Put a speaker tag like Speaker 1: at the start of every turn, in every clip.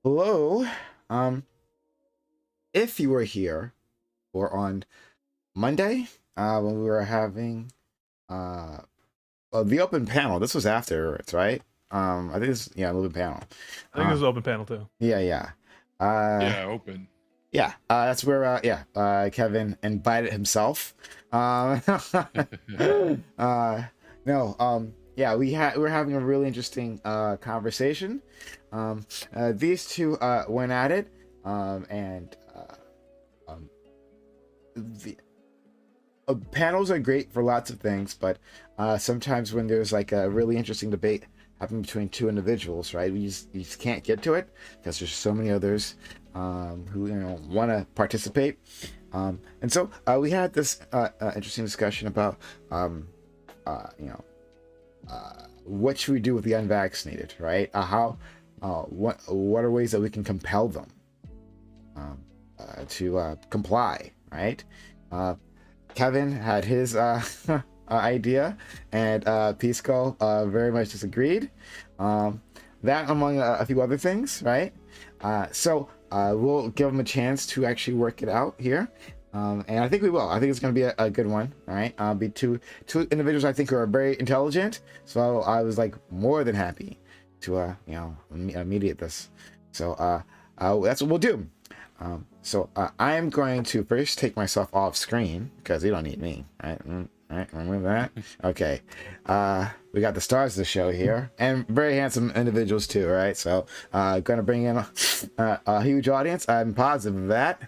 Speaker 1: Hello. If you were here or on Monday, when we were having the open panel, this was afterwards, right? I think this, yeah, the open panel.
Speaker 2: I think this was open panel too.
Speaker 1: Yeah.
Speaker 3: Yeah, open.
Speaker 1: Yeah, that's where Kevin invited himself. Yeah, we're having a really interesting conversation. These two went at it, and the panels are great for lots of things, but sometimes when there's like a really interesting debate happening between two individuals, right, you just can't get to it because there's so many others who want to participate, and so we had this interesting discussion about what should we do with the unvaccinated, right? What are ways that we can compel them to comply, right? Kevin had his idea, and Pisco very much disagreed. That among a few other things, right? So we'll give them a chance to actually work it out here. And I think we will. I think it's going to be a good one. All right. Be two individuals I think who are very intelligent. So I was like more than happy to mediate this. So that's what we'll do. So I'm going to first take myself off screen because you don't need me. Right. Remember that? Okay. We got the stars of the show here, and very handsome individuals too. Right. So gonna bring in a huge audience. I'm positive of that.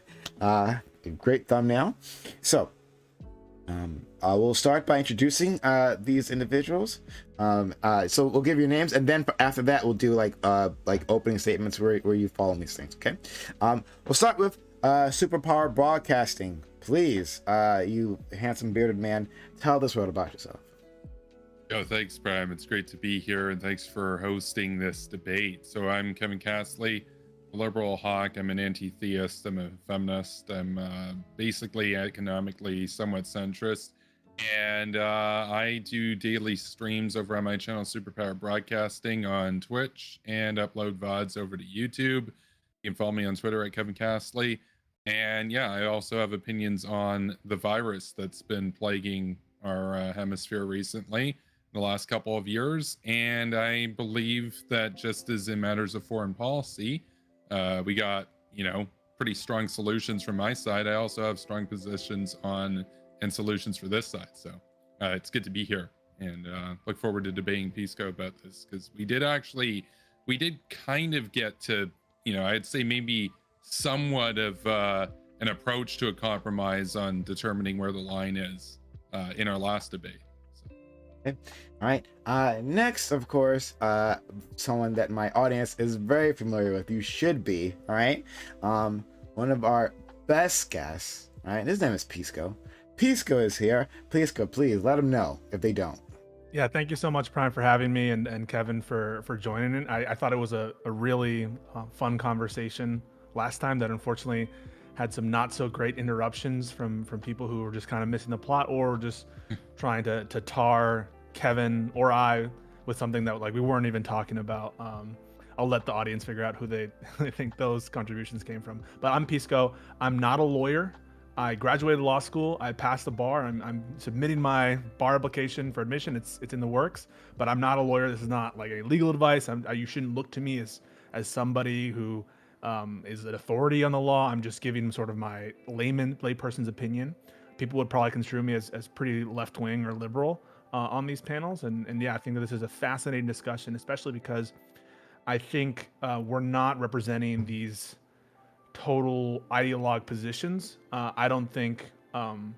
Speaker 1: Great thumbnail. So we'll start by introducing these individuals. So we'll give your names, and then after that we'll do like opening statements where you follow these things. Okay. We'll start with Superpower Broadcasting. Please, you handsome bearded man, tell this world about yourself.
Speaker 3: Oh, thanks, Prime. It's great to be here, and thanks for hosting this debate. So I'm Kevin Castley, a liberal hawk. I'm an anti-theist. I'm a feminist. I'm basically economically somewhat centrist. And I do daily streams over on my channel, Superpower Broadcasting, on Twitch, and upload VODs over to YouTube. You can follow me on Twitter at Kevin Castley. And yeah, I also have opinions on the virus that's been plaguing our hemisphere recently, the last couple of years. And I believe that just as in matters of foreign policy, we got, pretty strong solutions from my side. I also have strong positions on and solutions for this side. So it's good to be here, and look forward to debating Pisco about this, because we did kind of get to, I'd say maybe somewhat of an approach to a compromise on determining where the line is in our last debate. So.
Speaker 1: Okay. All right. Next, of course, someone that my audience is very familiar with. You should be. All right. One of our best guests. All right. His name is Pisco. Pisco is here. Pisco, please let them know if they don't.
Speaker 2: Yeah, thank you so much, Prime, for having me, and Kevin for joining in. I thought it was a really fun conversation last time that unfortunately had some not so great interruptions from people who were just kind of missing the plot, or just trying to tar Kevin or I with something that we weren't even talking about. I'll let the audience figure out who they think those contributions came from. But I'm Pisco. I'm not a lawyer. I graduated law school. I passed the bar. I'm submitting my bar application for admission. It's in the works, but I'm not a lawyer. This is not like a legal advice. You shouldn't look to me as somebody who is an authority on the law. I'm just giving sort of my layperson's opinion. People would probably construe me as pretty left-wing or liberal on these panels. And yeah, I think that this is a fascinating discussion, especially because I think we're not representing these total ideologue positions. I don't think I'm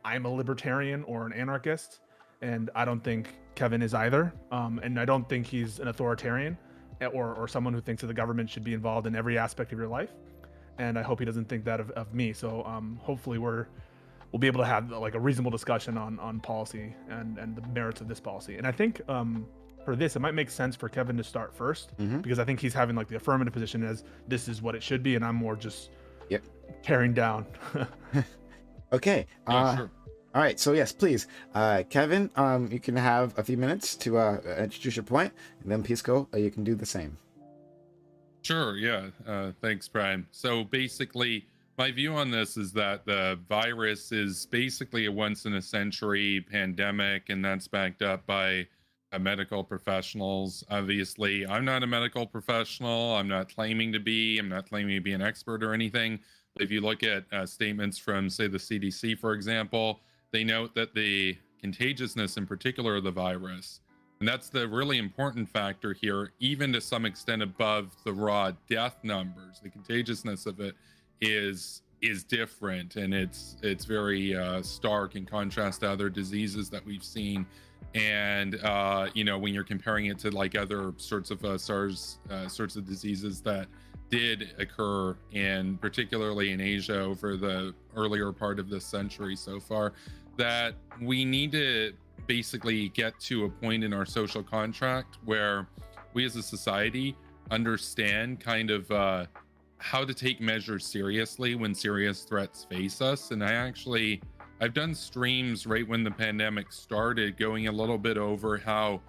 Speaker 2: a libertarian or an anarchist, and I don't think Kevin is either. And I don't think he's an authoritarian or someone who thinks that the government should be involved in every aspect of your life. And I hope he doesn't think that of me. So hopefully we'll be able to have like a reasonable discussion on policy and the merits of this policy. And I think from for this, it might make sense for Kevin to start first,
Speaker 1: Mhm.
Speaker 2: because I think he's having like the affirmative position as this is what it should be, and I'm more just
Speaker 1: Yep.
Speaker 2: tearing down.
Speaker 1: Okay.
Speaker 3: Yeah, sure.
Speaker 1: All right. So yes, please, Kevin, you can have a few minutes to introduce your point, and then Pisco, you can do the same.
Speaker 3: Sure, yeah. Thanks, Prime. So basically, my view on this is that the virus is basically a once in a century pandemic, and that's backed up by medical professionals. Obviously, I'm not a medical professional. I'm not claiming to be. I'm not claiming to be an expert or anything. But if you look at statements from, say, the CDC, for example, they note that the contagiousness, in particular, of the virus, and that's the really important factor here, even to some extent above the raw death numbers. The contagiousness of it is different, and it's very stark in contrast to other diseases that we've seen. And when you're comparing it to like other sorts of SARS sorts of diseases that did occur, and particularly in Asia over the earlier part of this century so far, that we need to basically get to a point in our social contract where we as a society understand kind of how to take measures seriously when serious threats face us. And I've done streams right when the pandemic started, going a little bit over how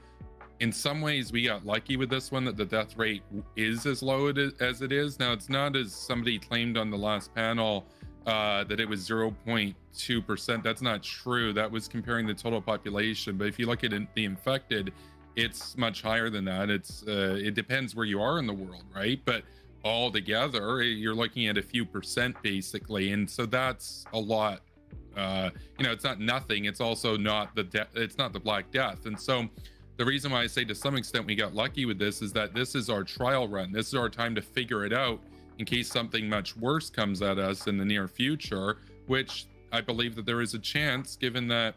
Speaker 3: in some ways we got lucky with this one, that the death rate is as low as it is. Now, it's not, as somebody claimed on the last panel, that it was 0.2%. That's not true. That was comparing the total population. But if you look at the infected, it's much higher than that. It depends where you are in the world, right? But altogether, you're looking at a few percent basically, and so that's a lot. It's not nothing. It's also not it's not the Black Death. And so the reason why I say to some extent we got lucky with this is that this is our trial run. This is our time to figure it out in case something much worse comes at us in the near future, which I believe that there is a chance, given that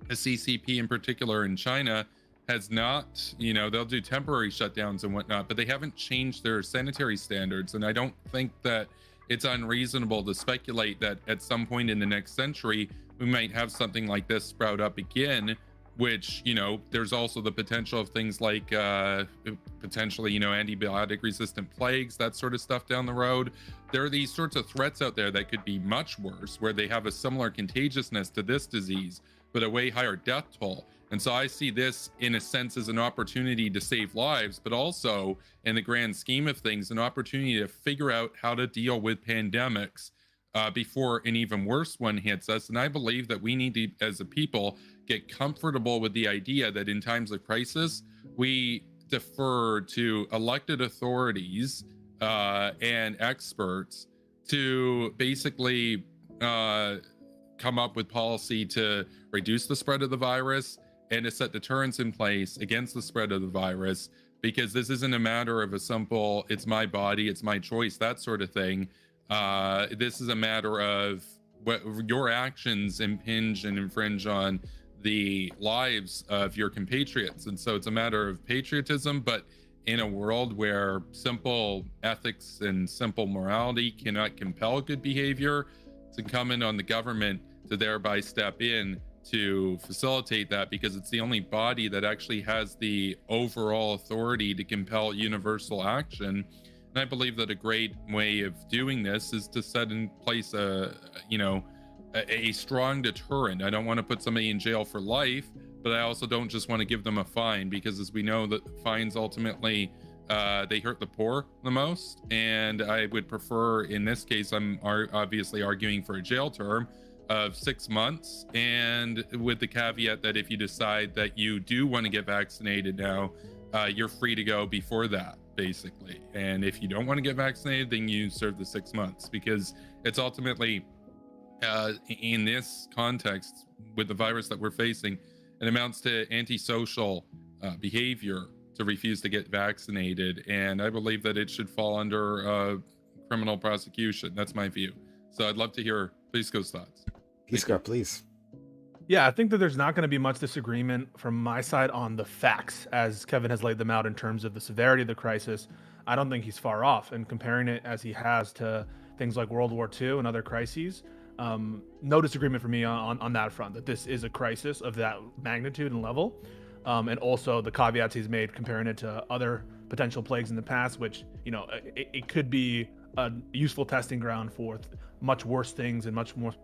Speaker 3: the CCP in particular in China has not, they'll do temporary shutdowns and whatnot, but they haven't changed their sanitary standards. And I don't think that it's unreasonable to speculate that at some point in the next century, we might have something like this sprout up again, which, there's also the potential of things like potentially, antibiotic resistant plagues, that sort of stuff down the road. There are these sorts of threats out there that could be much worse, where they have a similar contagiousness to this disease, but a way higher death toll. And so I see this in a sense as an opportunity to save lives, but also in the grand scheme of things, an opportunity to figure out how to deal with pandemics before an even worse one hits us. And I believe that we need to, as a people, get comfortable with the idea that in times of crisis, we defer to elected authorities and experts to basically come up with policy to reduce the spread of the virus and to set deterrence in place against the spread of the virus, because this isn't a matter of a simple, it's my body, it's my choice, that sort of thing. This is a matter of what your actions impinge and infringe on the lives of your compatriots. And so it's a matter of patriotism, but in a world where simple ethics and simple morality cannot compel good behavior, it's incumbent on the government to thereby step in to facilitate that, because it's the only body that actually has the overall authority to compel universal action. And I believe that a great way of doing this is to set in place a strong deterrent. I don't want to put somebody in jail for life, but I also don't just want to give them a fine, because as we know, that fines ultimately they hurt the poor the most. And I would prefer, in this case, I'm obviously arguing for a jail term of 6 months, and with the caveat that if you decide that you do want to get vaccinated now, you're free to go before that, basically. And if you don't want to get vaccinated, then you serve the 6 months, because it's ultimately in this context with the virus that we're facing, it amounts to antisocial behavior to refuse to get vaccinated. And I believe that it should fall under criminal prosecution. That's my view. So I'd love to hear Pisco's thoughts.
Speaker 1: Pisco, please.
Speaker 2: Yeah, I think that there's not going to be much disagreement from my side on the facts, as Kevin has laid them out in terms of the severity of the crisis. I don't think he's far off, and comparing it as he has to things like World War II and other crises, no disagreement for me on that front, that this is a crisis of that magnitude and level. and also the caveats he's made comparing it to other potential plagues in the past, which, you know, it could be a useful testing ground for much worse things and much more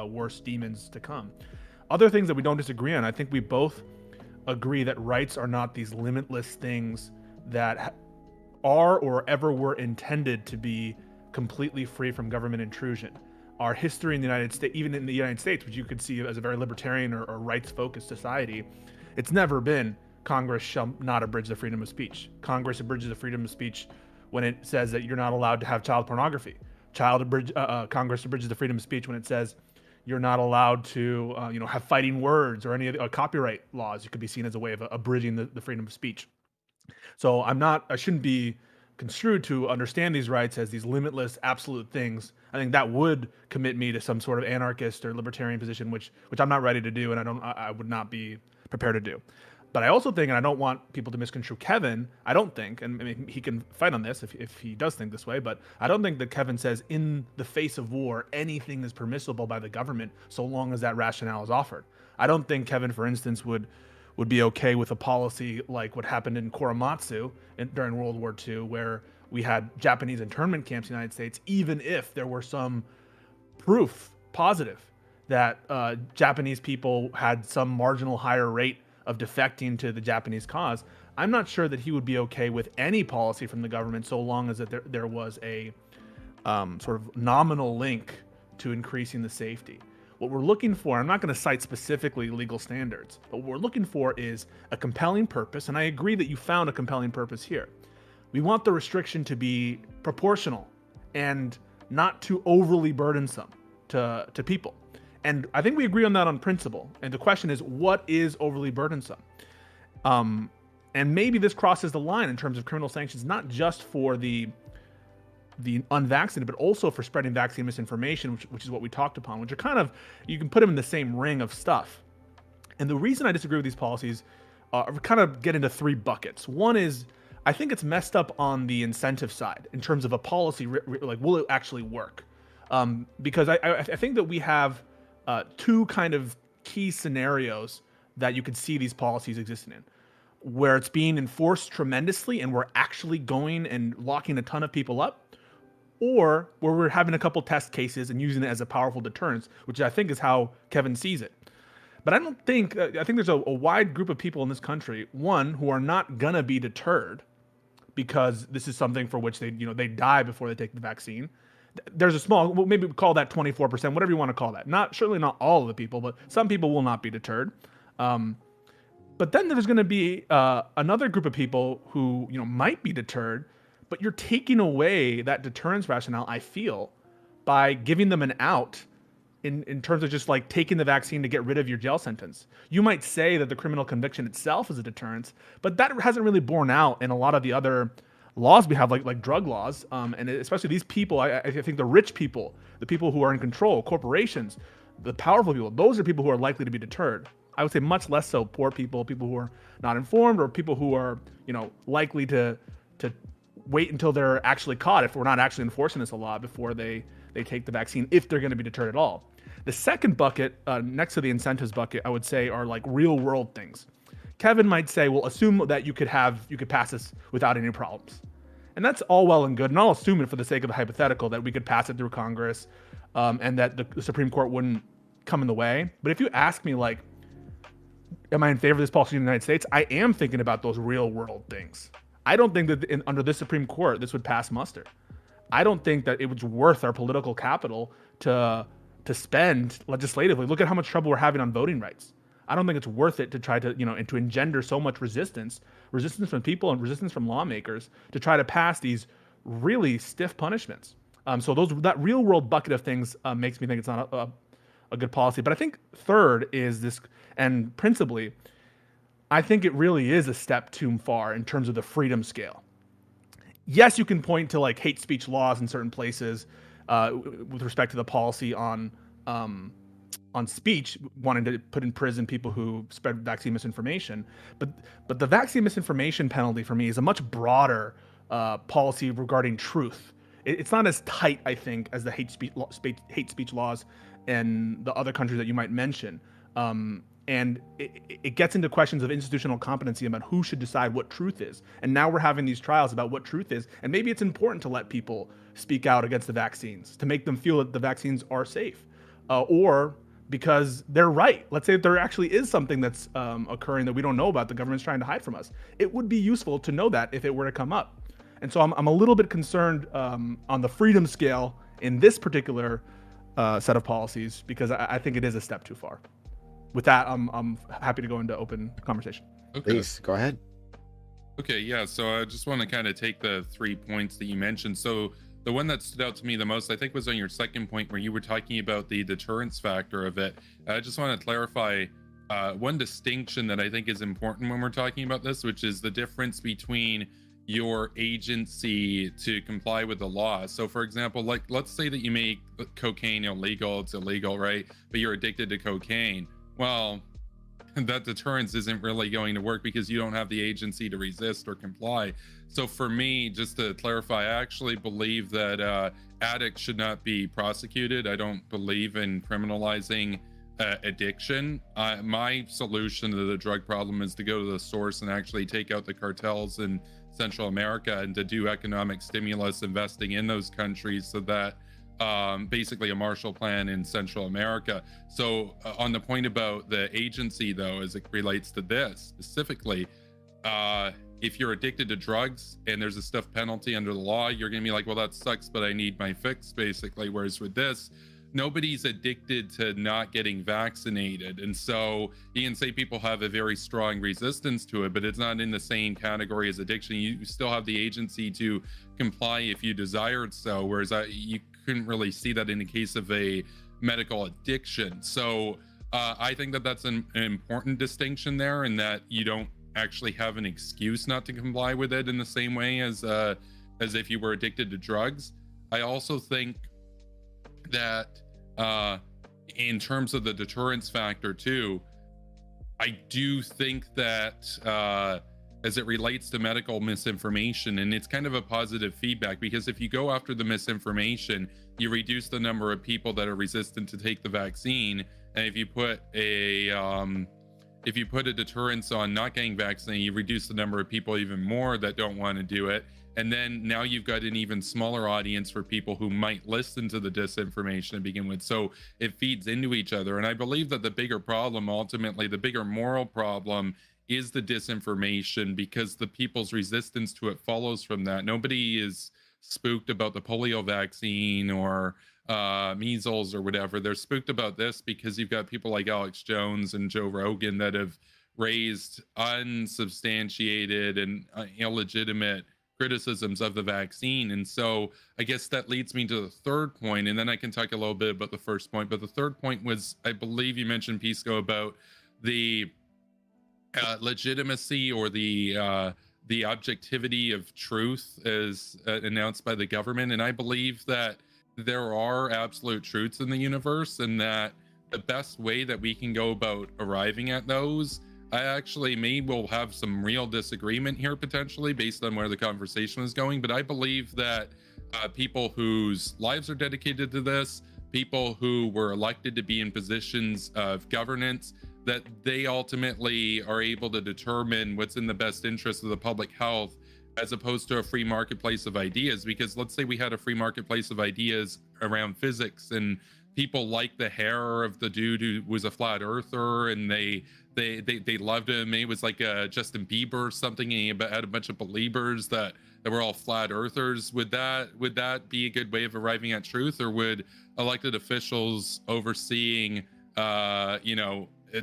Speaker 2: worse demons to come. Other things that we don't disagree on, I think we both agree that rights are not these limitless things that are or ever were intended to be completely free from government intrusion. Our history in the United States, even in the United States, which you could see as a very libertarian or rights-focused society, it's never been Congress shall not abridge the freedom of speech. Congress abridges the freedom of speech when it says that you're not allowed to have child pornography. Congress abridges the freedom of speech when it says you're not allowed to, have fighting words or any of the copyright laws. It could be seen as a way of abridging the freedom of speech. So I shouldn't be construed to understand these rights as these limitless, absolute things. I think that would commit me to some sort of anarchist or libertarian position, which I'm not ready to do, and I would not be prepared to do. But I also think, and I don't want people to misconstrue Kevin, I don't think, and I mean, he can fight on this if he does think this way, but I don't think that Kevin says in the face of war, anything is permissible by the government so long as that rationale is offered. I don't think Kevin, for instance, would be okay with a policy like what happened in Korematsu during World War II, where we had Japanese internment camps in the United States, even if there were some proof positive that Japanese people had some marginal higher rate of defecting to the Japanese cause. I'm not sure that he would be okay with any policy from the government so long as that there was a sort of nominal link to increasing the safety. What we're looking for, I'm not going to cite specifically legal standards, but what we're looking for is a compelling purpose, and I agree that you found a compelling purpose here. We want the restriction to be proportional and not too overly burdensome to people. And I think we agree on that on principle. And the question is, what is overly burdensome? And maybe this crosses the line in terms of criminal sanctions, not just for the unvaccinated, but also for spreading vaccine misinformation, which is what we talked upon, which are kind of, you can put them in the same ring of stuff. And the reason I disagree with these policies kind of get into three buckets. One is, I think it's messed up on the incentive side in terms of a policy, like, will it actually work? Because I think that we have two kind of key scenarios that you could see these policies existing in, where it's being enforced tremendously and we're actually going and locking a ton of people up, or where we're having a couple test cases and using it as a powerful deterrence, which I think is how Kevin sees it. But I think there's a wide group of people in this country, one, who are not gonna be deterred because this is something for which they die before they take the vaccine. There's a small, well, maybe we call that 24%, whatever you want to call that. Certainly not all of the people, but some people will not be deterred. But then there's going to be another group of people who might be deterred, but you're taking away that deterrence rationale, I feel, by giving them an out in terms of just like taking the vaccine to get rid of your jail sentence. You might say that the criminal conviction itself is a deterrence, but that hasn't really borne out in a lot of the other laws we have, like drug laws, and especially these people. I think the rich people, the people who are in control, corporations, the powerful people, those are people who are likely to be deterred. I would say much less so poor people who are not informed, or people who are likely to wait until they're actually caught if we're not actually enforcing this a lot before they take the vaccine, if they're going to be deterred at all. The second bucket, next to the incentives bucket, I would say are like real world things. Kevin might say, well, assume that you could pass this without any problems. And that's all well and good. And I'll assume it for the sake of the hypothetical that we could pass it through Congress, and that the Supreme Court wouldn't come in the way. But if you ask me, like, am I in favor of this policy in the United States? I am thinking about those real world things. I don't think that under this Supreme Court, this would pass muster. I don't think that it was worth our political capital to spend legislatively. Look at how much trouble we're having on voting rights. I don't think it's worth it to try to, and to engender so much resistance from people and resistance from lawmakers to try to pass these really stiff punishments. So that real world bucket of things makes me think it's not a good policy. But I think third is this, and principally, I think it really is a step too far in terms of the freedom scale. Yes, you can point to like hate speech laws in certain places with respect to the policy on speech, wanting to put in prison people who spread vaccine misinformation. But the vaccine misinformation penalty for me is a much broader policy regarding truth. It's not as tight, I think, as the hate speech laws in the other countries that you might mention. And it gets into questions of institutional competency about who should decide what truth is. And now we're having these trials about what truth is. And maybe it's important to let people speak out against the vaccines, to make them feel that the vaccines are safe, or because they're right. Let's say that there actually is something that's occurring that we don't know about, the government's trying to hide from us. It would be useful to know that if it were to come up. And so I'm a little bit concerned on the freedom scale in this particular set of policies, because I think it is a step too far. With that, I'm happy to go into open conversation.
Speaker 3: Okay.
Speaker 1: Please go ahead.
Speaker 3: Okay, yeah. So I just want to kind of take the 3 points that you mentioned. So the one that stood out to me the most, I think, was on your second point where you were talking about the deterrence factor of it. I just want to clarify one distinction that I think is important when we're talking about this, which is the difference between your agency to comply with the law. So for example, like, let's say that you make cocaine illegal, it's illegal, right? But you're addicted to cocaine. Well, that deterrence isn't really going to work because you don't have the agency to resist or comply. So for me, just to clarify, I actually believe that addicts should not be prosecuted. I don't believe in criminalizing addiction. My solution to the drug problem is to go to the source and actually take out the cartels in Central America and to do economic stimulus investing in those countries, so that basically a Marshall Plan in Central America. So on the point about the agency, though, as it relates to this specifically, if you're addicted to drugs and there's a stiff penalty under the law, you're gonna be like, well, that sucks, but I need my fix, basically. Whereas with this, nobody's addicted to not getting vaccinated. And so you can say people have a very strong resistance to it, but it's not in the same category as addiction. You still have the agency to comply if you desired so, whereas you couldn't really see that in the case of a medical addiction. So I think that that's an important distinction there, and that you don't actually have an excuse not to comply with it in the same way as if you were addicted to drugs. I also think that in terms of the deterrence factor too, I do think that as it relates to medical misinformation, and it's kind of a positive feedback, because if you go after the misinformation, you reduce the number of people that are resistant to take the vaccine. And if you put a deterrence on not getting vaccinated, you reduce the number of people even more that don't want to do it. And then now you've got an even smaller audience for people who might listen to the disinformation to begin with. So it feeds into each other. And I believe that the bigger problem, ultimately, the bigger moral problem, is the disinformation, because the people's resistance to it follows from that. Nobody is spooked about the polio vaccine or measles or whatever. They're spooked about this because you've got people like Alex Jones and Joe Rogan that have raised unsubstantiated and illegitimate criticisms of the vaccine. And so I guess that leads me to the third point, and then I can talk a little bit about the first point. But the third point was, I believe you mentioned, Pisco, about the legitimacy or the objectivity of truth as announced by the government. And I believe that there are absolute truths in the universe, and that the best way that we can go about arriving at those, I actually will have some real disagreement here potentially based on where the conversation is going, but I believe that people whose lives are dedicated to this, people who were elected to be in positions of governance, that they ultimately are able to determine what's in the best interest of the public health, as opposed to a free marketplace of ideas. Because let's say we had a free marketplace of ideas around physics, and people like the hair of the dude who was a flat earther, and they loved him. It was like Justin Bieber or something, and he had a bunch of believers that were all flat earthers. Would that be a good way of arriving at truth? Or would elected officials overseeing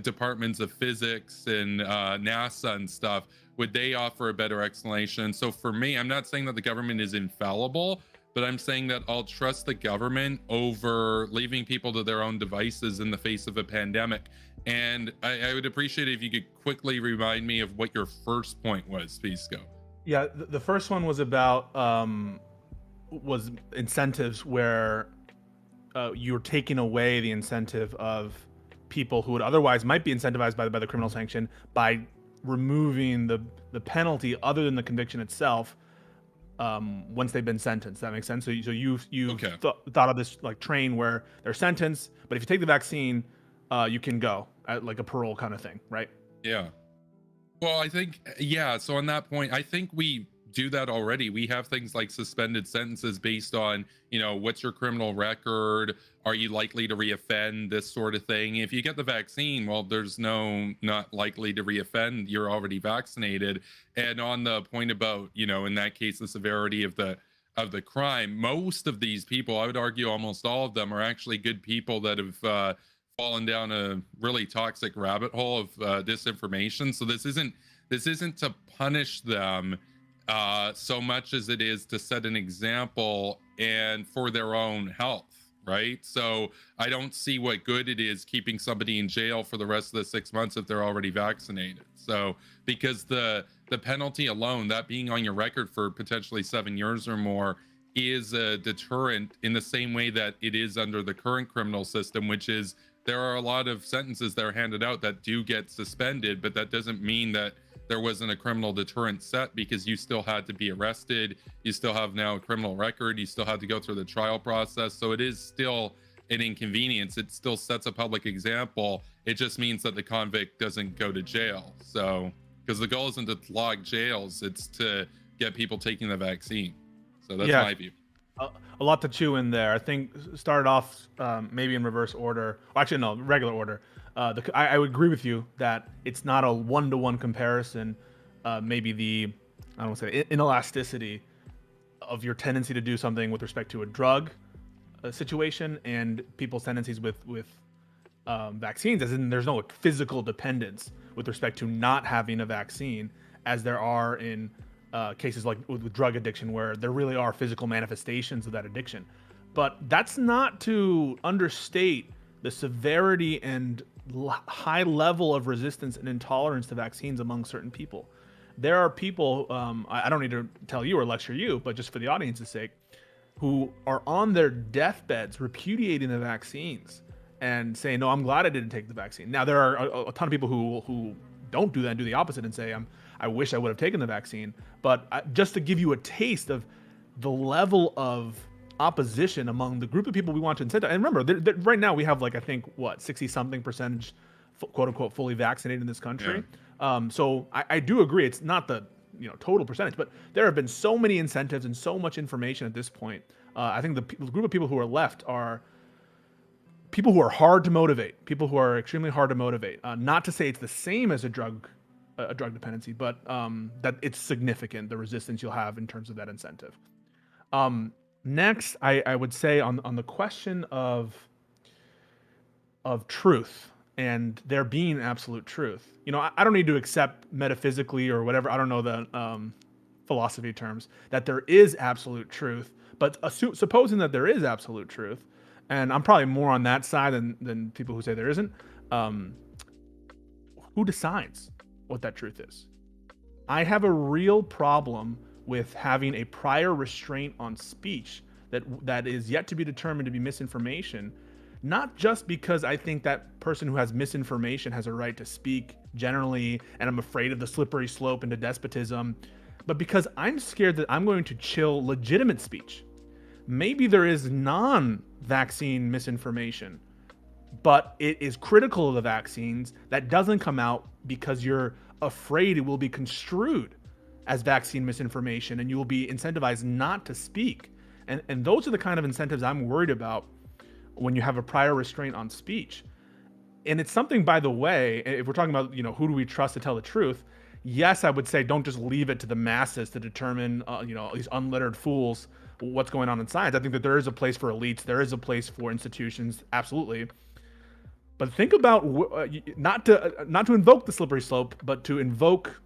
Speaker 3: departments of physics and NASA and stuff, would they offer a better explanation? So for me, I'm not saying that the government is infallible, but I'm saying that I'll trust the government over leaving people to their own devices in the face of a pandemic. And I would appreciate it if you could quickly remind me of what your first point was, Pisco.
Speaker 2: Yeah, the first one was about was incentives, where you're taking away the incentive of people who would otherwise might be incentivized by the criminal sanction by removing the penalty other than the conviction itself once they've been sentenced. That makes sense. So you thought of this like train where they're sentenced, but if you take the vaccine, you can go. like a parole kind of thing, right?
Speaker 3: Yeah. Well, I think, yeah. So on that point, I think we do that already. We have things like suspended sentences based on, what's your criminal record? Are you likely to reoffend? This sort of thing. If you get the vaccine, well, there's not likely to reoffend. You're already vaccinated. And on the point about, in that case, the severity of the crime, most of these people, I would argue almost all of them, are actually good people that have fallen down a really toxic rabbit hole of disinformation. So this isn't to punish them so much as it is to set an example and for their own health, right? So I don't see what good it is keeping somebody in jail for the rest of the 6 months if they're already vaccinated. So because the penalty alone, that being on your record for potentially 7 years or more, is a deterrent in the same way that it is under the current criminal system, which is there are a lot of sentences that are handed out that do get suspended, but that doesn't mean that there wasn't a criminal deterrent set, because you still had to be arrested. You still have now a criminal record. You still had to go through the trial process. So it is still an inconvenience. It still sets a public example. It just means that the convict doesn't go to jail. So, because the goal isn't to log jails, it's to get people taking the vaccine. So that's my view.
Speaker 2: A lot to chew in there. I think started off maybe in reverse order. Well, actually, no, regular order. I would agree with you that it's not a one-to-one comparison. Maybe I don't want to say inelasticity of your tendency to do something with respect to a drug situation and people's tendencies with vaccines, as in there's no physical dependence with respect to not having a vaccine, as there are in cases like with drug addiction, where there really are physical manifestations of that addiction. But that's not to understate the severity and high level of resistance and intolerance to vaccines among certain people. There are people, I don't need to tell you or lecture you, but just for the audience's sake, who are on their deathbeds repudiating the vaccines and saying, no, I'm glad I didn't take the vaccine. Now, there are a ton of people who don't do that and do the opposite and say, I wish I would have taken the vaccine. But just to give you a taste of the level of opposition among the group of people we want to incentivize. And remember, right now we have I think 60-something% quote unquote fully vaccinated in this country. Yeah. So I do agree. It's not the total percentage, but there have been so many incentives and so much information at this point. I think the group of people who are left are people who are hard to motivate, people who are extremely hard to motivate. Not to say it's the same as a drug dependency, but that it's significant, the resistance you'll have in terms of that incentive. Next, I would say on the question of truth and there being absolute truth. I don't need to accept metaphysically or whatever, I don't know the philosophy terms, that there is absolute truth, but supposing that there is absolute truth, and I'm probably more on that side than people who say there isn't, who decides what that truth is? I have a real problem with having a prior restraint on speech that is yet to be determined to be misinformation, not just because I think that person who has misinformation has a right to speak generally, and I'm afraid of the slippery slope into despotism, but because I'm scared that I'm going to chill legitimate speech. Maybe there is non-vaccine misinformation, but it is critical of the vaccines that doesn't come out because you're afraid it will be construed as vaccine misinformation and you will be incentivized not to speak. And those are the kind of incentives I'm worried about when you have a prior restraint on speech. And it's something, by the way, if we're talking about, who do we trust to tell the truth? Yes, I would say don't just leave it to the masses to determine, these unlettered fools, what's going on in science. I think that there is a place for elites. There is a place for institutions. Absolutely. But think about not to invoke the slippery slope, but to invoke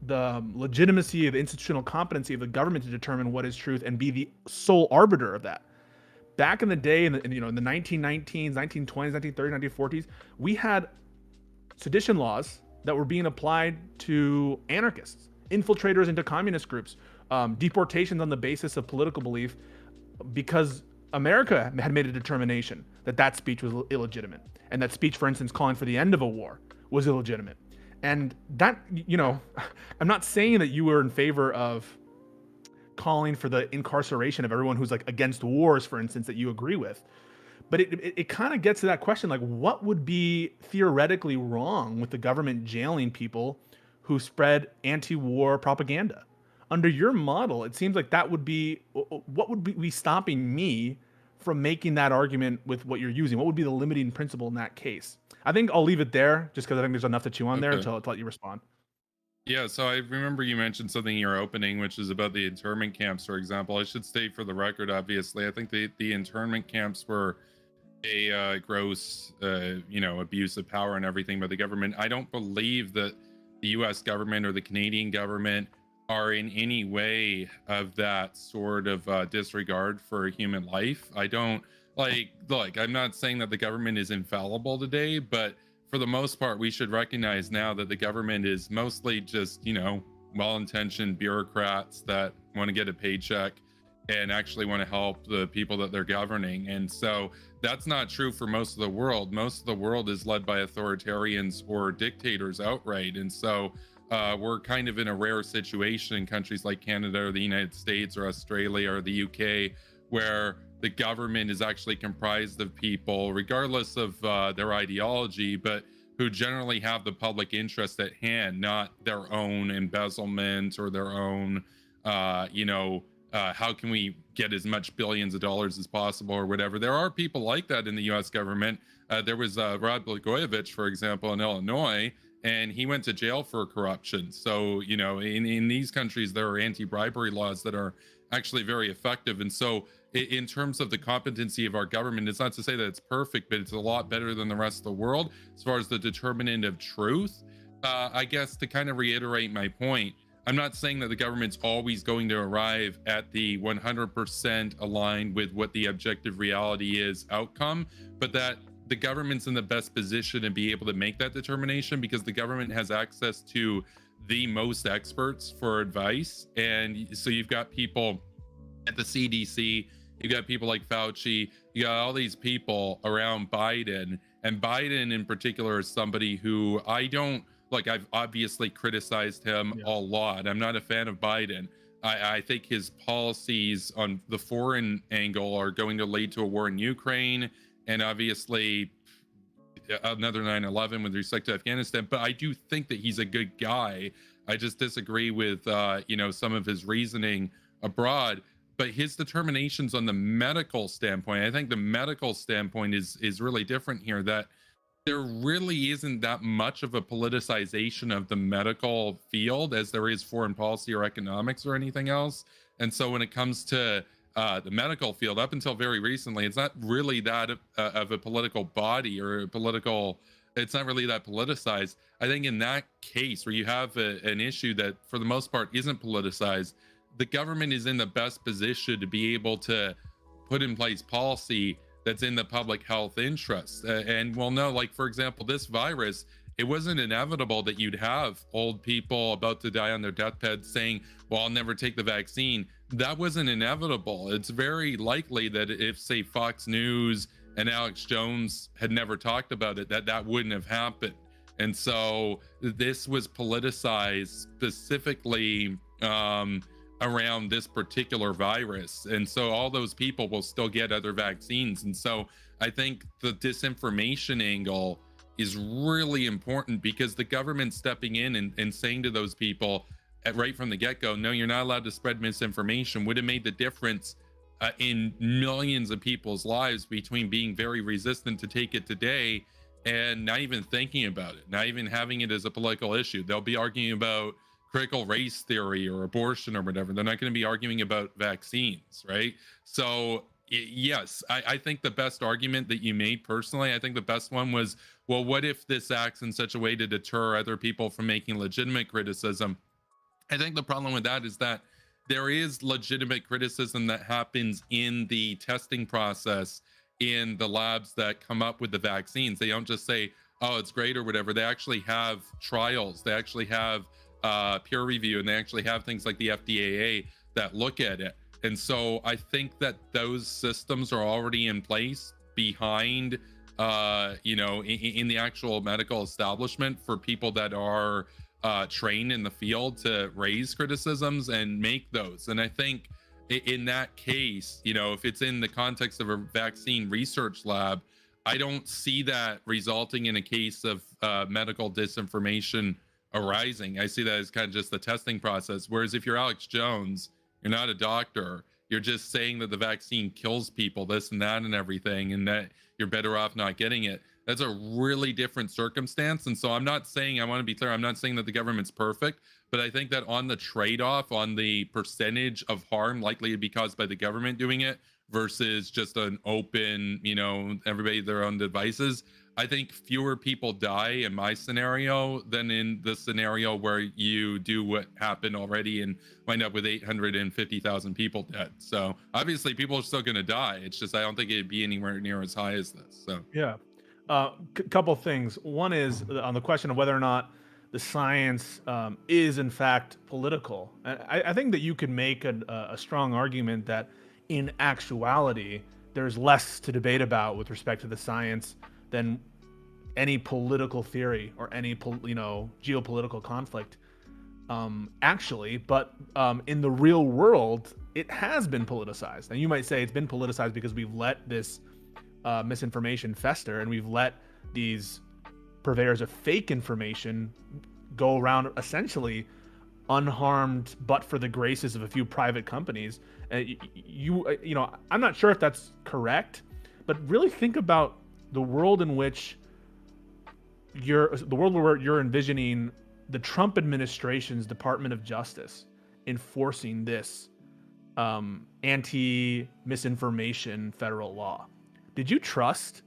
Speaker 2: the legitimacy of the institutional competency of the government to determine what is truth and be the sole arbiter of that. Back in the day, in the 1919s, 1920s, 1930s, 1940s, we had sedition laws that were being applied to anarchists, infiltrators into communist groups, deportations on the basis of political belief, because America had made a determination that speech was illegitimate, and that speech, for instance, calling for the end of a war was illegitimate. And that, I'm not saying that you were in favor of calling for the incarceration of everyone who's against wars, for instance, that you agree with. But it kind of gets to that question, like, what would be theoretically wrong with the government jailing people who spread anti-war propaganda? Under your model, it seems like that would be what would be stopping me from making that argument with what you're using. What would be the limiting principle in that case? I think I'll leave it there just because I think there's enough to chew on there
Speaker 3: Okay.
Speaker 2: to let you respond.
Speaker 3: Yeah, so I remember you mentioned something in your opening, which is about the internment camps, for example. I should state for the record, obviously, I think the internment camps were a gross, abuse of power and everything by the government. I don't believe that the U.S. government or the Canadian government are in any way of that sort of disregard for human life. I don't look, I'm not saying that the government is infallible today, but for the most part, we should recognize now that the government is mostly just, well-intentioned bureaucrats that want to get a paycheck and actually want to help the people that they're governing. And so that's not true for most of the world. Most of the world is led by authoritarians or dictators outright. And so we're kind of in a rare situation in countries like Canada or the United States or Australia or the UK, where the government is actually comprised of people, regardless of their ideology, but who generally have the public interest at hand, not their own embezzlement or their own, how can we get as much billions of dollars as possible or whatever. There are people like that in the US government. There was Rod Blagojevich, for example, in Illinois, and he went to jail for corruption. So, in these countries, there are anti-bribery laws that are actually very effective. And so in terms of the competency of our government, it's not to say that it's perfect, but it's a lot better than the rest of the world as far as the determinant of truth. I guess to kind of reiterate my point, I'm not saying that the government's always going to arrive at the 100% aligned with what the objective reality is outcome, but that the government's in the best position to be able to make that determination because the government has access to the most experts for advice. And so you've got people at the CDC, you got people like Fauci, you got all these people around Biden, and Biden in particular is somebody who I don't like. I've obviously criticized him a lot. I'm not a fan of Biden. I think his policies on the foreign angle are going to lead to a war in Ukraine and obviously another 9/11 with respect to Afghanistan. But I do think that he's a good guy. I just disagree with some of his reasoning abroad. But his determinations on the medical standpoint, I think the medical standpoint is really different here, that there really isn't that much of a politicization of the medical field as there is foreign policy or economics or anything else. And so when it comes to the medical field, up until very recently, it's not really that of a political body or a political, it's not really that politicized. I think in that case where you have an issue that for the most part isn't politicized, the government is in the best position to be able to put in place policy that's in the public health interest. And we'll know, like, for example, this virus, it wasn't inevitable that you'd have old people about to die on their deathbed saying, well, I'll never take the vaccine. That wasn't inevitable. It's very likely that if, say, Fox News and Alex Jones had never talked about it, that wouldn't have happened. And so this was politicized specifically around this particular virus. And so all those people will still get other vaccines. And so I think the disinformation angle is really important, because the government stepping in and saying to those people right from the get-go, no, you're not allowed to spread misinformation, would have made the difference in millions of people's lives between being very resistant to take it today and not even thinking about it, not even having it as a political issue. They'll be arguing about critical race theory or abortion or whatever. They're not going to be arguing about vaccines, right? So yes, I think the best argument that you made personally, I think the best one was, well, what if this acts in such a way to deter other people from making legitimate criticism? I think the problem with that is that there is legitimate criticism that happens in the testing process in the labs that come up with the vaccines. They don't just say, oh, it's great or whatever. They actually have trials. They actually have peer review, and they actually have things like the FDAA that look at it. And so I think that those systems are already in place behind, in the actual medical establishment for people that are trained in the field to raise criticisms and make those. And I think in that case, if it's in the context of a vaccine research lab, I don't see that resulting in a case of medical disinformation arising. I see that as kind of just the testing process. Whereas if you're Alex Jones, you're not a doctor, you're just saying that the vaccine kills people, this and that and everything, and that you're better off not getting it. That's a really different circumstance. And so I'm not saying, I want to be clear, I'm not saying that the government's perfect, but I think that on the trade-off, on the percentage of harm likely to be caused by the government doing it versus just an open, everybody their own devices, I think fewer people die in my scenario than in the scenario where you do what happened already and wind up with 850,000 people dead. So obviously people are still going to die. It's just I don't think it'd be anywhere near as high as this. So
Speaker 2: yeah, couple things. One is on the question of whether or not the science is in fact political. I think that you could make a strong argument that in actuality there's less to debate about with respect to the science than any political theory or any geopolitical conflict actually. But in the real world, it has been politicized. And you might say it's been politicized because we've let this misinformation fester, and we've let these purveyors of fake information go around essentially unharmed, but for the graces of a few private companies. I'm not sure if that's correct, but really think about the world in which where you're envisioning the Trump administration's Department of Justice enforcing this anti-misinformation federal law. Did you trust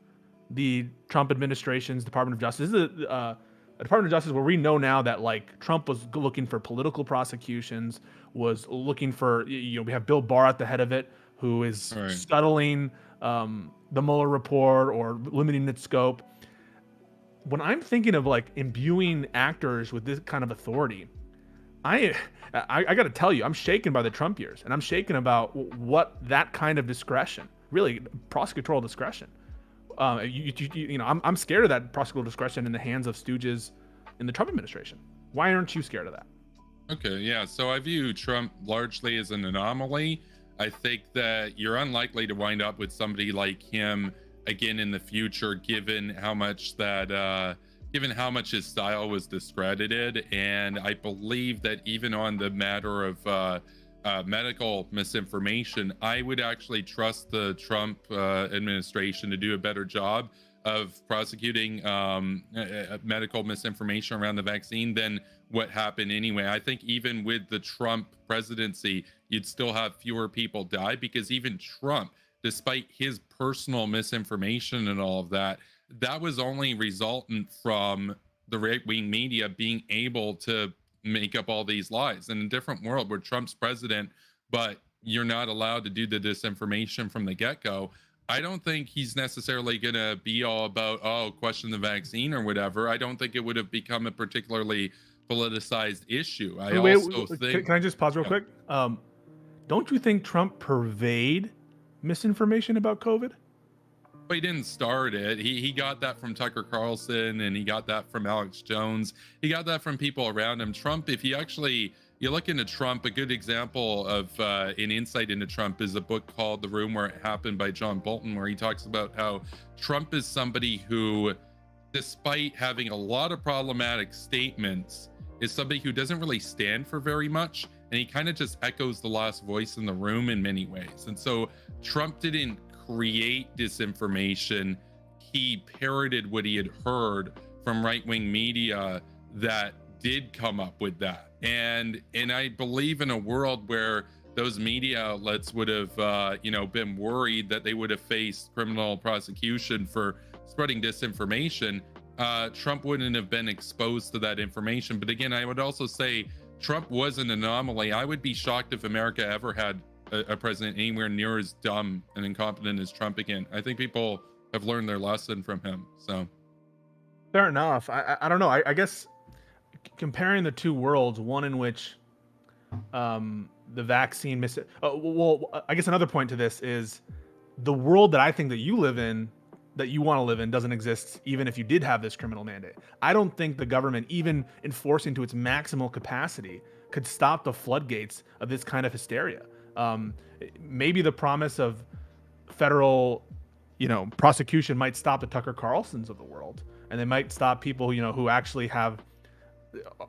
Speaker 2: the Trump administration's Department of Justice? This is a Department of Justice where we know now that Trump was looking for political prosecutions, was looking for, we have Bill Barr at the head of it, who is scuttling the Mueller report or limiting its scope. When I'm thinking of imbuing actors with this kind of authority, I got to tell you, I'm shaken by the Trump years, and I'm shaken about what that kind of discretion, really prosecutorial discretion. I'm scared of that prosecutorial discretion in the hands of stooges in the Trump administration. Why aren't you scared of that?
Speaker 3: Okay, yeah. So I view Trump largely as an anomaly. I think that you're unlikely to wind up with somebody like him again in the future, given how much his style was discredited. And I believe that even on the matter of medical misinformation, I would actually trust the Trump administration to do a better job of prosecuting medical misinformation around the vaccine than what happened anyway. I think even with the Trump presidency, you'd still have fewer people die, because even Trump, despite his personal misinformation and all of that, that was only resultant from the right-wing media being able to make up all these lies. In a different world where Trump's president, but you're not allowed to do the disinformation from the get-go, I don't think he's necessarily going to be all about, question the vaccine or whatever. I don't think it would have become a particularly politicized issue.
Speaker 2: Can I just pause real quick? Don't you think Trump purveyed misinformation about COVID?
Speaker 3: But he didn't start it. He got that from Tucker Carlson, and he got that from Alex Jones. He got that from people around him. Trump, if you look into Trump, a good example of an insight into Trump is a book called The Room Where It Happened by John Bolton, where he talks about how Trump is somebody who, despite having a lot of problematic statements, is somebody who doesn't really stand for very much, and he kind of just echoes the last voice in the room in many ways. And so Trump didn't create disinformation. He parroted what he had heard from right-wing media that did come up with that. And I believe in a world where those media outlets would have been worried that they would have faced criminal prosecution for spreading disinformation, Trump wouldn't have been exposed to that information. But again, I would also say Trump was an anomaly. I would be shocked if America ever had a president anywhere near as dumb and incompetent as Trump again. I think people have learned their lesson from him. So
Speaker 2: fair enough. I don't know. I guess comparing the two worlds, one in which the vaccine I guess another point to this is the world that I think that you live in, that you want to live in, doesn't exist even if you did have this criminal mandate. I don't think the government, even enforcing to its maximal capacity, could stop the floodgates of this kind of hysteria. Maybe the promise of federal, prosecution might stop the Tucker Carlsons of the world, and they might stop people, who actually have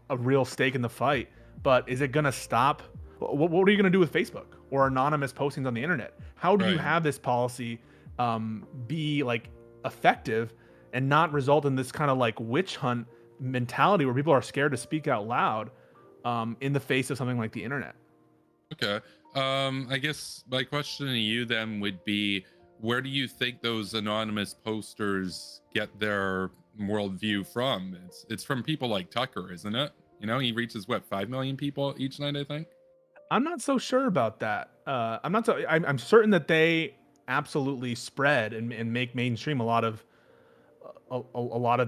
Speaker 2: a real stake in the fight. But is it going to stop? What are you going to do with Facebook or anonymous postings on the internet? How do you have this policy be like effective and not result in this kind of like witch hunt mentality where people are scared to speak out loud in the face of something like the internet?
Speaker 3: Okay. I guess my question to you then would be, where do you think those anonymous posters get their worldview from? It's from people like Tucker, isn't it? He reaches 5 million people each night, I think.
Speaker 2: I'm not so sure about that. I'm certain that they absolutely spread and make mainstream a lot of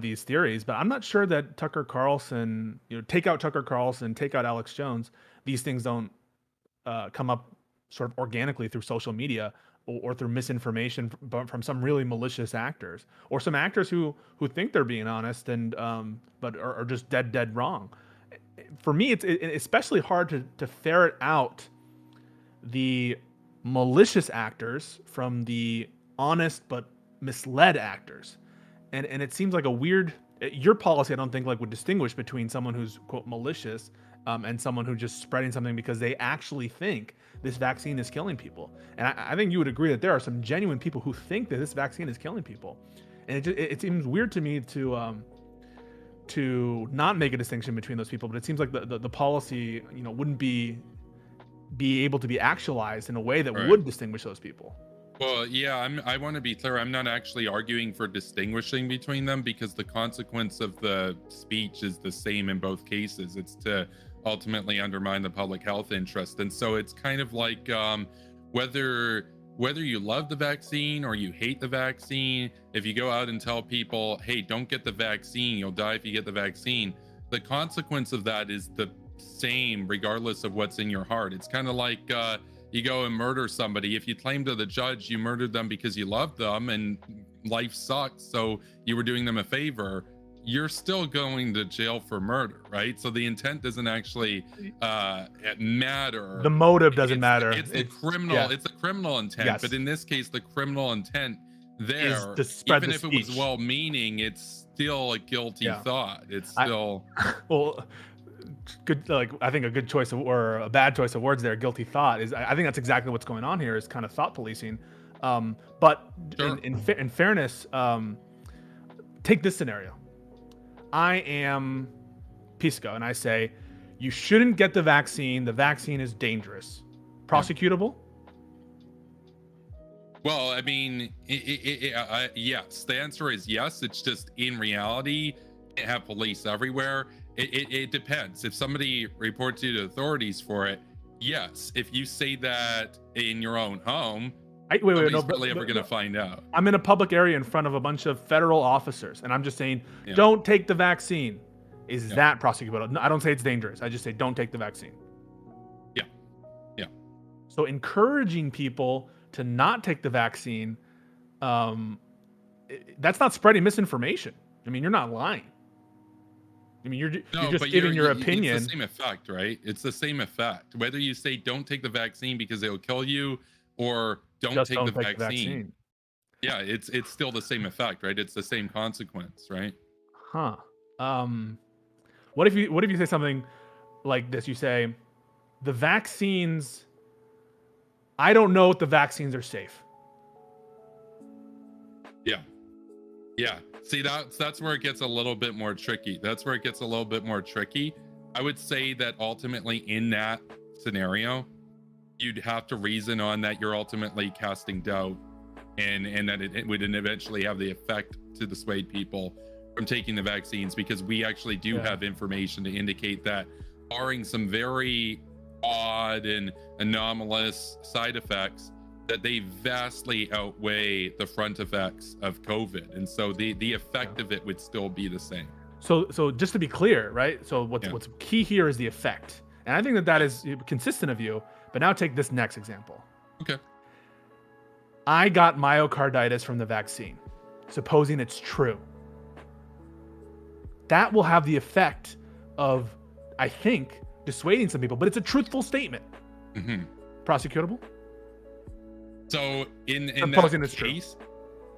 Speaker 2: these theories, but I'm not sure that Tucker Carlson, take out Tucker Carlson, take out Alex Jones, these things don't come up sort of organically through social media or through misinformation from some really malicious actors, or some actors who think they're being honest and but are just dead wrong. For me, it's especially hard to ferret out the malicious actors from the honest but misled actors. And it seems like your policy, I don't think would distinguish between someone who's quote malicious and someone who's just spreading something because they actually think this vaccine is killing people. And I think you would agree that there are some genuine people who think that this vaccine is killing people. And it seems weird to me to not make a distinction between those people, but it seems like the policy, wouldn't be able to be actualized in a way that would distinguish those people.
Speaker 3: Well, yeah, I want to be clear. I'm not actually arguing for distinguishing between them, because the consequence of the speech is the same in both cases. It's to ultimately undermine the public health interest. And so it's kind of like whether you love the vaccine or you hate the vaccine, if you go out and tell people, hey, don't get the vaccine, you'll die if you get the vaccine, the consequence of that is the same regardless of what's in your heart. It's kind of like you go and murder somebody. If you claim to the judge you murdered them because you loved them and life sucks, so you were doing them a favor, you're still going to jail for murder, right? So the intent doesn't actually matter.
Speaker 2: The motive doesn't matter.
Speaker 3: It's a criminal intent. Yes. But in this case, the criminal intent there, even if it was well-meaning, it's still a guilty thought. It's still
Speaker 2: good. I think a good choice or a bad choice of words there, guilty thought, is I think that's exactly what's going on here, is kind of thought policing. But sure. in fairness, take this scenario. I am Pisco and I say, you shouldn't get the vaccine. The vaccine is dangerous. Prosecutable?
Speaker 3: Well, I mean, yes. The answer is yes. It's just, in reality, you have police everywhere. It depends. If somebody reports you to authorities for it, yes. If you say that in your own home, nobody's really ever going to find out.
Speaker 2: I'm in a public area in front of a bunch of federal officers, and I'm just saying, don't take the vaccine. Is that prosecutable? No, I don't say it's dangerous. I just say, don't take the vaccine.
Speaker 3: Yeah.
Speaker 2: So encouraging people to not take the vaccine, that's not spreading misinformation. I mean, you're not lying. I mean, you're just giving your opinion.
Speaker 3: It's the same effect, right? It's the same effect. Whether you say don't take the vaccine because it'll kill you, or don't take the vaccine. Yeah, it's still the same effect, right? It's the same consequence, right?
Speaker 2: Huh. What if you say something like this? You say, the vaccines, I don't know if the vaccines are safe.
Speaker 3: Yeah. See, that's where it gets a little bit more tricky. I would say that ultimately in that scenario, you'd have to reason on that you're ultimately casting doubt, and that it would eventually have the effect to dissuade people from taking the vaccines, because we actually do have information to indicate that, barring some very odd and anomalous side effects, that they vastly outweigh the front effects of COVID. And so the effect of it would still be the same.
Speaker 2: So just to be clear, right? So what's key here is the effect. And I think that is consistent of you. But now take this next example.
Speaker 3: Okay.
Speaker 2: I got myocarditis from the vaccine, supposing it's true. That will have the effect of, I think, dissuading some people, but it's a truthful statement.
Speaker 3: Mm-hmm.
Speaker 2: prosecutable?
Speaker 3: So in
Speaker 2: Supposing
Speaker 3: that
Speaker 2: it's true.
Speaker 3: case,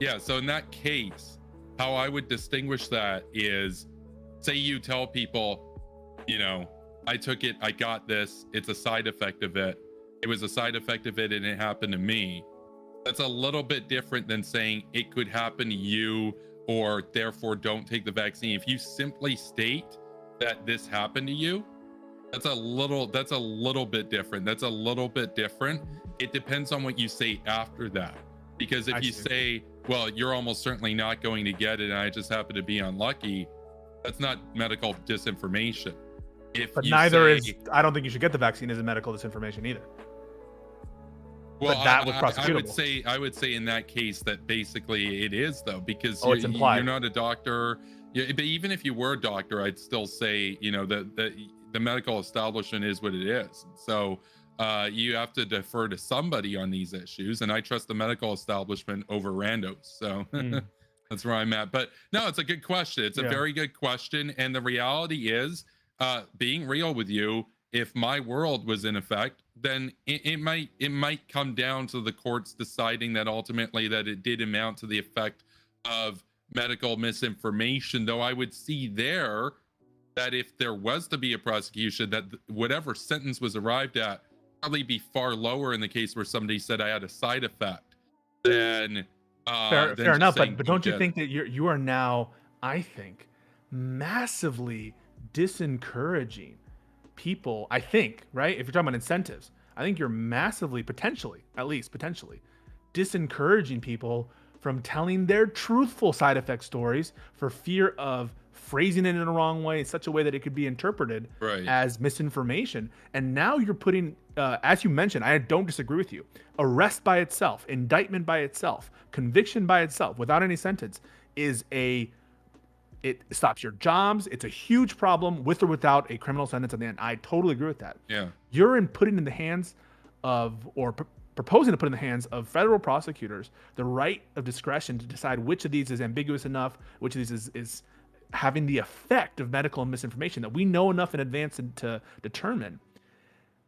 Speaker 3: yeah. So in that case, how I would distinguish that is, say you tell people, you know, I took it, I got this, it's a side effect of it. It was a side effect of it and it happened to me. That's a little bit different than saying it could happen to you or therefore don't take the vaccine. If you simply state that this happened to you, that's a little bit different. That's a little bit different. It depends on what you say after that. Because if you say, well, you're almost certainly not going to get it and I just happen to be unlucky, that's not medical disinformation.
Speaker 2: But neither is, I don't think you should get the vaccine as a medical disinformation either.
Speaker 3: Well,
Speaker 2: but that was prosecutable.
Speaker 3: I would say in that case that basically it is, though, because
Speaker 2: it's implied.
Speaker 3: You're not a doctor. But even if you were a doctor, I'd still say, you know, that the medical establishment is what it is. So you have to defer to somebody on these issues, and I trust the medical establishment over randos. So that's where I'm at. But no, it's a good question. It's a very good question, and the reality is, being real with you, if my world was in effect, then it might come down to the courts deciding that ultimately that it did amount to the effect of medical misinformation. Though I would see there that if there was to be a prosecution, that whatever sentence was arrived at probably be far lower in the case where somebody said I had a side effect than
Speaker 2: fair enough. But don't you think that you are now, I think, massively disencouraging people? I think, right? If you're talking about incentives, I think you're massively, potentially disencouraging people from telling their truthful side effect stories for fear of phrasing it in a wrong way, in such a way that it could be interpreted as misinformation. And now you're putting, as you mentioned, I don't disagree with you, arrest by itself, indictment by itself, conviction by itself, without any sentence, it stops your jobs. It's a huge problem with or without a criminal sentence at the end. I totally agree with that.
Speaker 3: Yeah.
Speaker 2: You're putting in the hands of, or proposing to put in the hands of federal prosecutors the right of discretion to decide which of these is ambiguous enough, which of these is having the effect of medical misinformation that we know enough in advance to determine.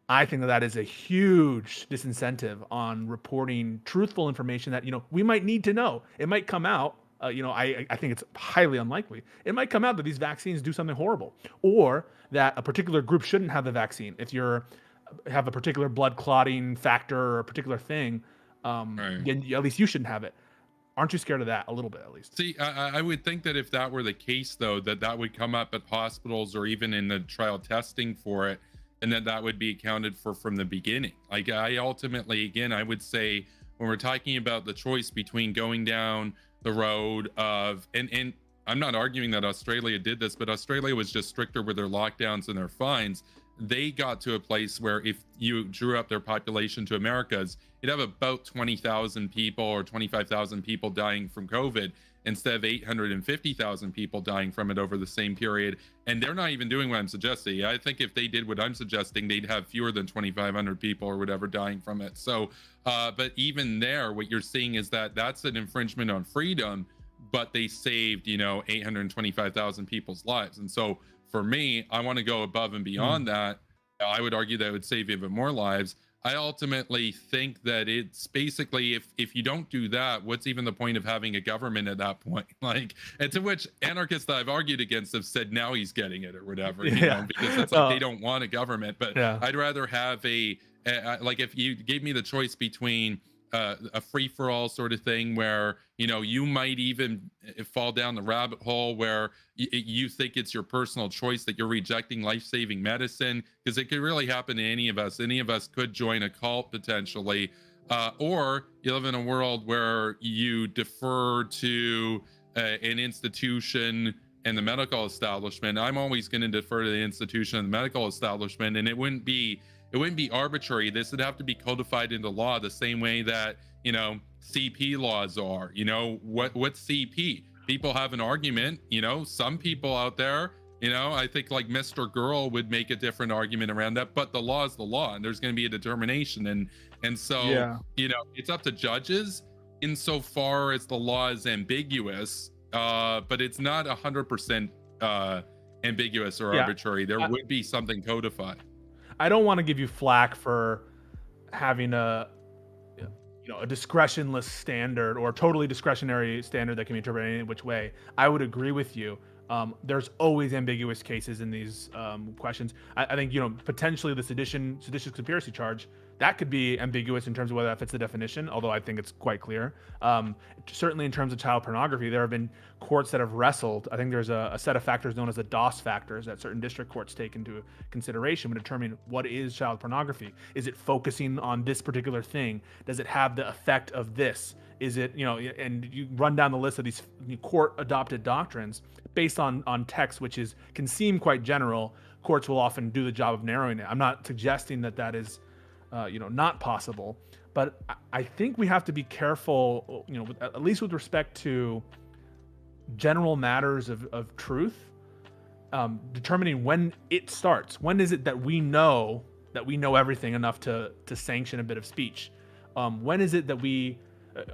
Speaker 2: I think that is a huge disincentive on reporting truthful information that, you know, we might need to know. It might come out. I think it's highly unlikely. It might come out that these vaccines do something horrible, or that a particular group shouldn't have the vaccine. If you have a particular blood clotting factor or a particular thing, then at least you shouldn't have it. Aren't you scared of that a little bit, at least?
Speaker 3: See, I would think that if that were the case, though, that would come up at hospitals or even in the trial testing for it, and that would be accounted for from the beginning. Like, I ultimately, again, I would say when we're talking about the choice between going down the road of, and I'm not arguing that Australia did this, but Australia was just stricter with their lockdowns and their fines. They got to a place where if you drew up their population to America's, you'd have about 20,000 people or 25,000 people dying from COVID instead of 850,000 people dying from it over the same period. And they're not even doing what I'm suggesting. I think if they did what I'm suggesting, they'd have fewer than 2,500 people or whatever dying from it. So, but even there, what you're seeing is that that's an infringement on freedom, but they saved, 825,000 people's lives. And so for me, I want to go above and beyond that. I would argue that it would save even more lives. I ultimately think that it's basically, if you don't do that, what's even the point of having a government at that point? Like, and to which anarchists that I've argued against have said now he's getting it or whatever, because it's like they don't want a government. But I'd rather have like if you gave me the choice between a free-for-all sort of thing where you might even fall down the rabbit hole where you think it's your personal choice that you're rejecting life-saving medicine, because it could really happen to any of us could join a cult potentially, or you live in a world where you defer to an institution and the medical establishment. I'm always going to defer to the institution and the medical establishment, and it wouldn't be arbitrary. This would have to be codified into law the same way that, CP laws are. What's CP? People have an argument, some people out there, I think like Mr. Girl would make a different argument around that, but the law is the law and there's going to be a determination. And so, it's up to judges insofar as the law is ambiguous, but it's not 100% ambiguous or arbitrary. There would be something codified.
Speaker 2: I don't want to give you flack for having a a discretionless standard or totally discretionary standard that can be interpreted any which way. I would agree with you. There's always ambiguous cases in these questions. I think potentially the seditious conspiracy charge, that could be ambiguous in terms of whether that fits the definition, although I think it's quite clear. Certainly in terms of child pornography, there have been courts that have wrestled. I think there's a set of factors known as the DOS factors that certain district courts take into consideration when determining what is child pornography. Is it focusing on this particular thing? Does it have the effect of this? Is it, and you run down the list of these court adopted doctrines based on text, which can seem quite general. Courts will often do the job of narrowing it. I'm not suggesting that is not possible, but I think we have to be careful, at least with respect to general matters of truth, determining when it starts. When is it that we know everything enough to sanction a bit of speech? When is it that we,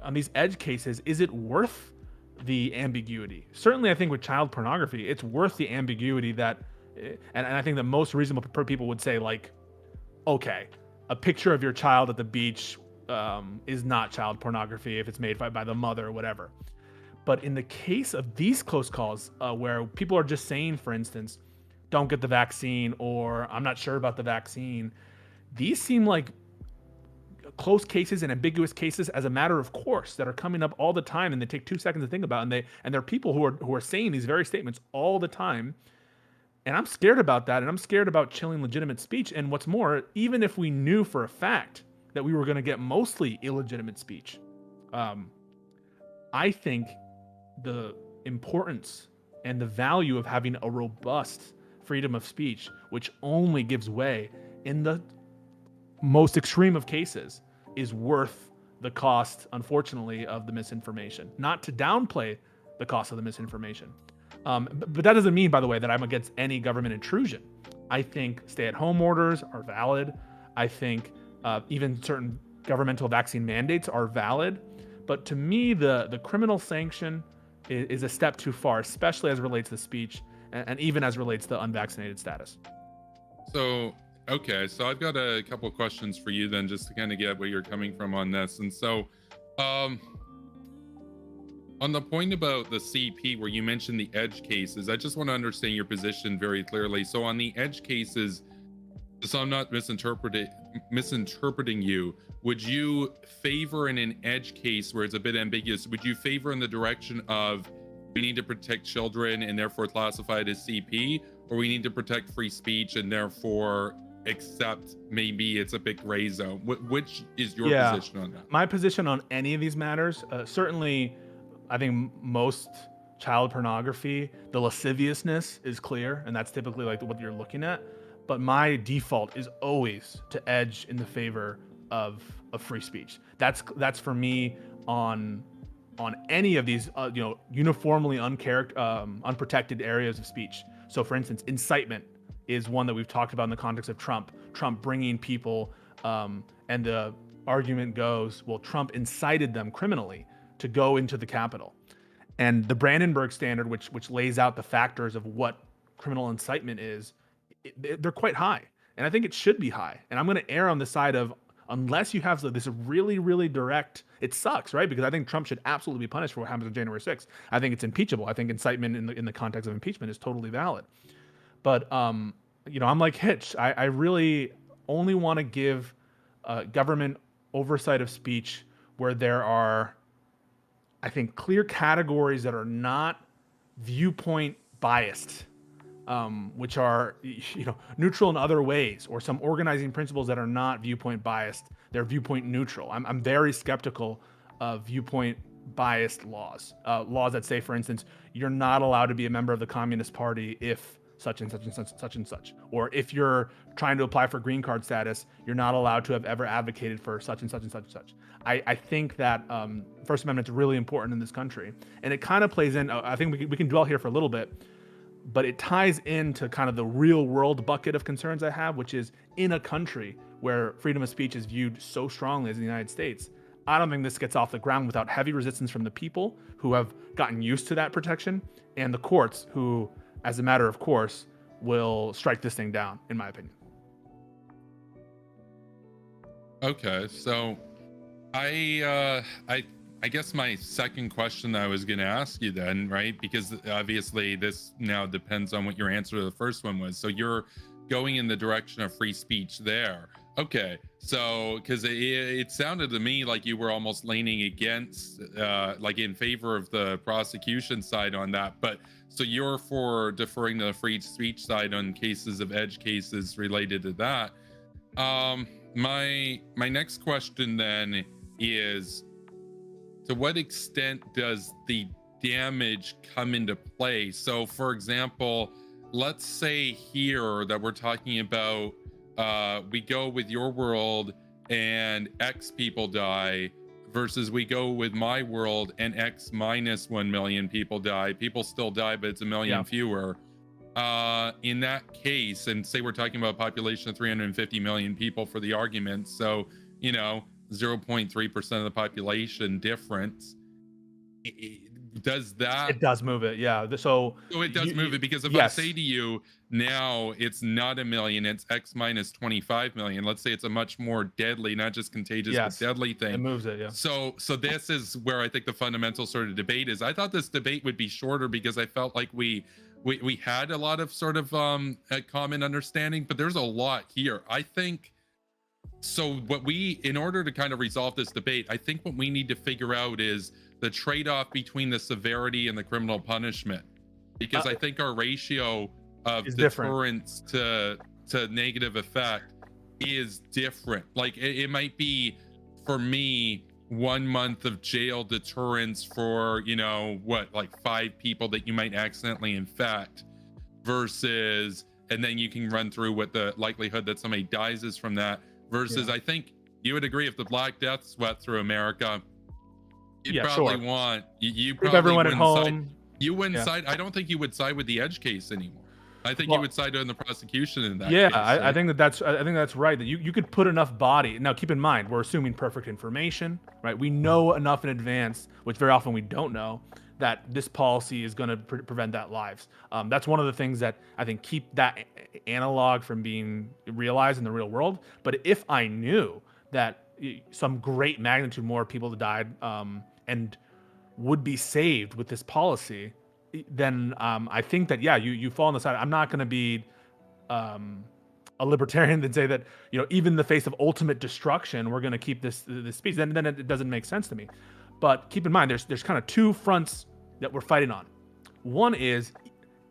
Speaker 2: on these edge cases, is it worth the ambiguity? Certainly, I think with child pornography, it's worth the ambiguity that, and I think that most reasonable people would say, like, okay, a picture of your child at the beach is not child pornography if it's made by the mother or whatever. But in the case of these close calls, where people are just saying, for instance, don't get the vaccine, or I'm not sure about the vaccine, these seem like close cases and ambiguous cases as a matter of course that are coming up all the time, and they take 2 seconds to think about, and there are people who are saying these very statements all the time. And I'm scared about that, and I'm scared about chilling legitimate speech. And what's more, even if we knew for a fact that we were going to get mostly illegitimate speech, I think the importance and the value of having a robust freedom of speech, which only gives way in the most extreme of cases, is worth the cost, unfortunately, of the misinformation. Not to downplay the cost of the misinformation. But that doesn't mean, by the way, that I'm against any government intrusion. I think stay-at-home orders are valid. I think even certain governmental vaccine mandates are valid. But to me, the criminal sanction is a step too far, especially as it relates to speech and even as it relates to unvaccinated status.
Speaker 3: So, okay, so I've got a couple of questions for you then, just to kind of get where you're coming from on this. And so, on the point about the CP, where you mentioned the edge cases, I just want to understand your position very clearly. So on the edge cases, so I'm not misinterpreting you, would you favor in an edge case where it's a bit ambiguous, would you favor in the direction of we need to protect children and therefore classify it as CP, or we need to protect free speech and therefore accept maybe it's a bit gray zone? Which is your position on that?
Speaker 2: My position on any of these matters, certainly, I think most child pornography, the lasciviousness is clear, and that's typically like what you're looking at. But my default is always to edge in the favor of free speech. That's for me on any of these uniformly unprotected areas of speech. So, for instance, incitement is one that we've talked about in the context of Trump bringing people, and the argument goes, well, Trump incited them criminally to go into the Capitol. And the Brandenburg Standard, which lays out the factors of what criminal incitement is, they're quite high. And I think it should be high. And I'm going to err on the side of, unless you have this really, really direct, it sucks, right? Because I think Trump should absolutely be punished for what happens on January 6th. I think it's impeachable. I think incitement in the context of impeachment is totally valid. But, I'm like Hitch. I really only want to give government oversight of speech where there are, I think, clear categories that are not viewpoint biased, which are neutral in other ways, or some organizing principles that are not viewpoint biased. They're viewpoint neutral. I'm very skeptical of viewpoint biased laws. Laws that say, for instance, you're not allowed to be a member of the Communist Party if such and such and such and such, or if you're trying to apply for green card status, you're not allowed to have ever advocated for such and such and such and such. I think that First Amendment is really important in this country, and it kind of plays in. I think we can dwell here for a little bit, but it ties into kind of the real world bucket of concerns I have, which is in a country where freedom of speech is viewed so strongly as the United States. I don't think this gets off the ground without heavy resistance from the people who have gotten used to that protection, and the courts who, as a matter of course, will strike this thing down, in my opinion.
Speaker 3: Okay, so I guess my second question I was going to ask you then, right? Because obviously this now depends on what your answer to the first one was. So you're going in the direction of free speech there. Okay, so because it sounded to me like you were almost leaning against, like in favor of the prosecution side on that. But so you're for deferring to the free speech side on cases of edge cases related to that. My next question then is, to what extent does the damage come into play? So for example, let's say here that we're talking about, we go with your world and X people die versus we go with my world and X minus 1 million people die. People still die, but it's a million fewer. In that case, and say we're talking about a population of 350 million people for the argument, so 0.3% of the population difference, does that,
Speaker 2: It does move it, yeah. So
Speaker 3: it does move it, because if I say to you now it's not a million, it's X minus 25 million, let's say it's a much more deadly, not just contagious but deadly thing,
Speaker 2: it moves it.
Speaker 3: So this is where I think the fundamental sort of debate is. I thought this debate would be shorter because I felt like we had a lot of sort of a common understanding, but there's a lot here. I think so in order to kind of resolve this debate, I think what we need to figure out is the trade-off between the severity and the criminal punishment, because I think our ratio of deterrence to negative effect is different. Like it might be, for me, 1 month of jail deterrence for like 5 people that you might accidentally infect, versus, and then you can run through what the likelihood that somebody dies is from that, versus I think you would agree if the Black Death swept through America, you'd probably want you probably
Speaker 2: everyone at home.
Speaker 3: You wouldn't side. I don't think you would side with the edge case anymore. I think you would side on the prosecution in that case, right?
Speaker 2: I think that's right, that you could put enough body. Now keep in mind, we're assuming perfect information, right? We know enough in advance, which very often we don't know, that this policy is going to prevent that lives. That's one of the things that I think keep that analog from being realized in the real world. But if I knew that some great magnitude more people died and would be saved with this policy, then I think that you fall on the side. I'm not going to be a libertarian and say that even in the face of ultimate destruction, we're going to keep this speech. Then it doesn't make sense to me. But keep in mind, there's kind of 2 fronts that we're fighting on. One is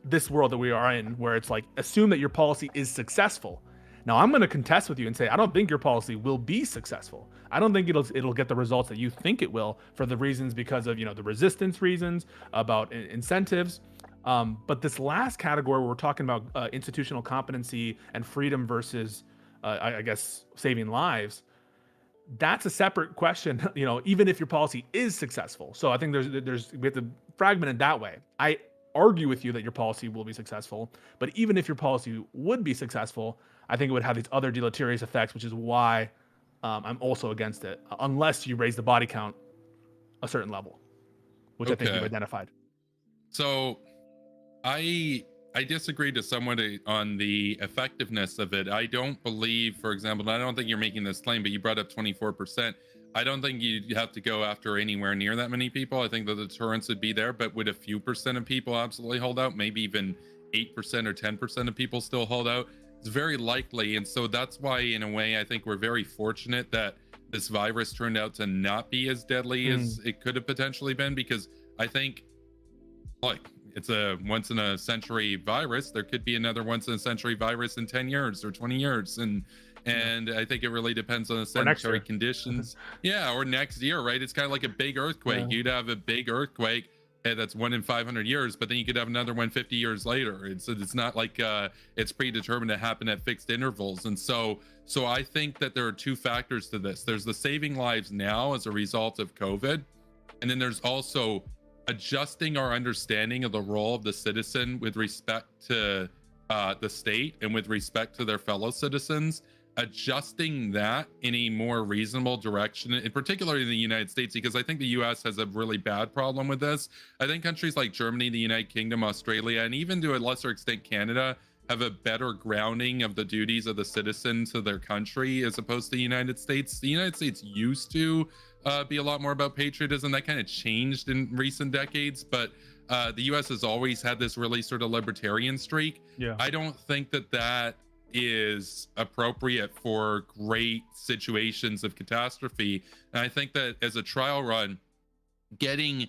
Speaker 2: this world that we are in, where it's like, assume that your policy is successful. Now I'm going to contest with you and say, I don't think your policy will be successful. I don't think it'll get the results that you think it will, for the reasons, because of the resistance reasons, about incentives. But this last category where we're talking about institutional competency and freedom versus, I guess, saving lives, that's a separate question. Even if your policy is successful. So I think we have to fragment it that way. I argue with you that your policy will be successful, but even if your policy would be successful, I think it would have these other deleterious effects, which is why I'm also against it, unless you raise the body count a certain level, which I think you've identified.
Speaker 3: So I disagree to somewhat on the effectiveness of it. I don't believe, for example, and I don't think you're making this claim, but you brought up 24%. I don't think you have to go after anywhere near that many people. I think the deterrence would be there, but would a few percent of people absolutely hold out? Maybe even 8% or 10% of people still hold out? It's very likely. And so that's why, in a way, I think we're very fortunate that this virus turned out to not be as deadly as it could have potentially been, because I think, like, it's a once in a century virus. There could be another once in a century virus in 10 years or 20 years. And I think it really depends on the sanitary conditions. Or next year, right? It's kind of like a big earthquake. You'd have a big earthquake that's 1 in 500 years, but then you could have another one 50 years later. It's not like it's predetermined to happen at fixed intervals. And so I think that there are 2 factors to this. There's the saving lives now as a result of COVID, and then there's also adjusting our understanding of the role of the citizen with respect to the state and with respect to their fellow citizens, adjusting that in a more reasonable direction, in particular in the United States, because I think the US has a really bad problem with this. I think countries like Germany, the United Kingdom, Australia, and even to a lesser extent Canada have a better grounding of the duties of the citizen to their country as opposed to the United States. The United States used to be a lot more about patriotism. That kind of changed in recent decades, but the US has always had this really sort of libertarian streak.
Speaker 2: Yeah.
Speaker 3: I don't think that that is appropriate for great situations of catastrophe. And I think that as a trial run, getting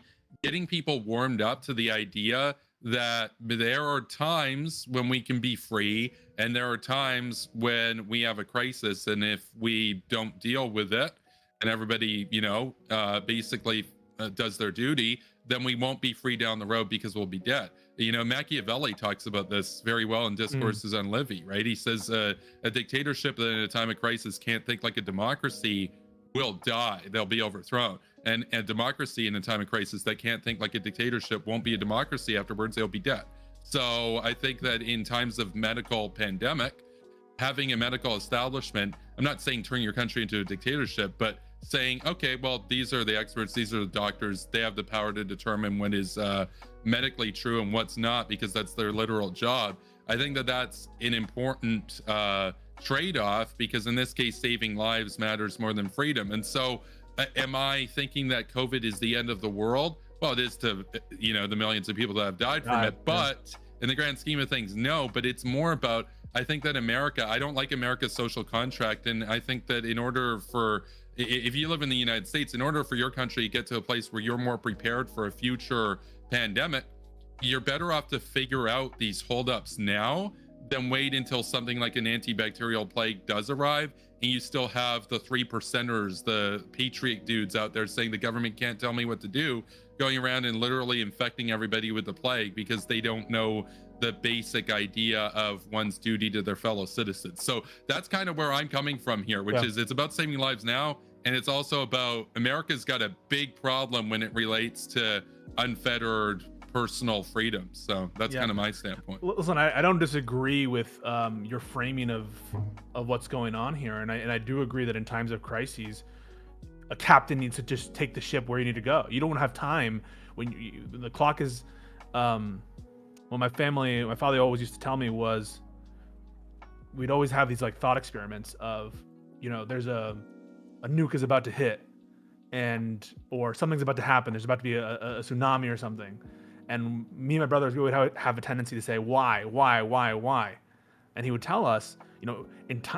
Speaker 3: people warmed up to the idea that there are times when we can be free and there are times when we have a crisis, and if we don't deal with it and everybody basically does their duty, then we won't be free down the road because we'll be dead. Machiavelli talks about this very well in Discourses on Livy, right? He says a dictatorship that in a time of crisis can't think like a democracy will die. They'll be overthrown. And a democracy in a time of crisis that can't think like a dictatorship won't be a democracy afterwards. They'll be dead. So I think that in times of medical pandemic, having a medical establishment, I'm not saying turn your country into a dictatorship, but saying, okay, well, these are the experts, these are the doctors, they have the power to determine what is medically true and what's not, because that's their literal job. I think that that's an important trade-off, because in this case, saving lives matters more than freedom. And so am I thinking that COVID is the end of the world? Well, it is to, the millions of people that have died from it, but in the grand scheme of things, no. But it's more about, I think that I don't like America's social contract. And I think that if you live in the United States, in order for your country to get to a place where you're more prepared for a future pandemic, you're better off to figure out these holdups now than wait until something like an antibacterial plague does arrive and you still have the 3%ers, the patriot dudes out there saying the government can't tell me what to do, going around and literally infecting everybody with the plague because they don't know the basic idea of one's duty to their fellow citizens. So that's kind of where I'm coming from here, which is it's about saving lives now, and it's also about America's got a big problem when it relates to unfettered personal freedom. So that's kind of my standpoint.
Speaker 2: Listen, I don't disagree with your framing of what's going on here, and I do agree that in times of crises, a captain needs to just take the ship where you need to go. You don't have time when the clock is. Well, my father always used to tell me was, we'd always have these like thought experiments of, there's a nuke is about to hit, or something's about to happen. There's about to be a tsunami or something. And me and my brothers, we would have a tendency to say, why? And he would tell us,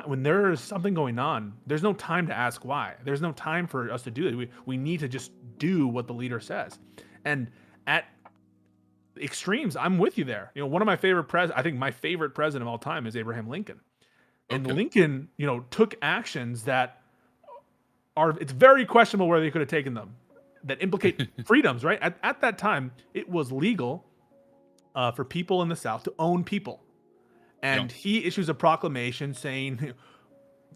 Speaker 2: when there is something going on, there's no time to ask why. There's no time for us to do it. We need to just do what the leader says. And at extremes, I'm with you there. One of my favorite I think my favorite president of all time is Abraham Lincoln. And Lincoln, took actions that it's very questionable where they could have taken them, that implicate freedoms, right? At that time, it was legal for people in the South to own people. And he issues a proclamation saying,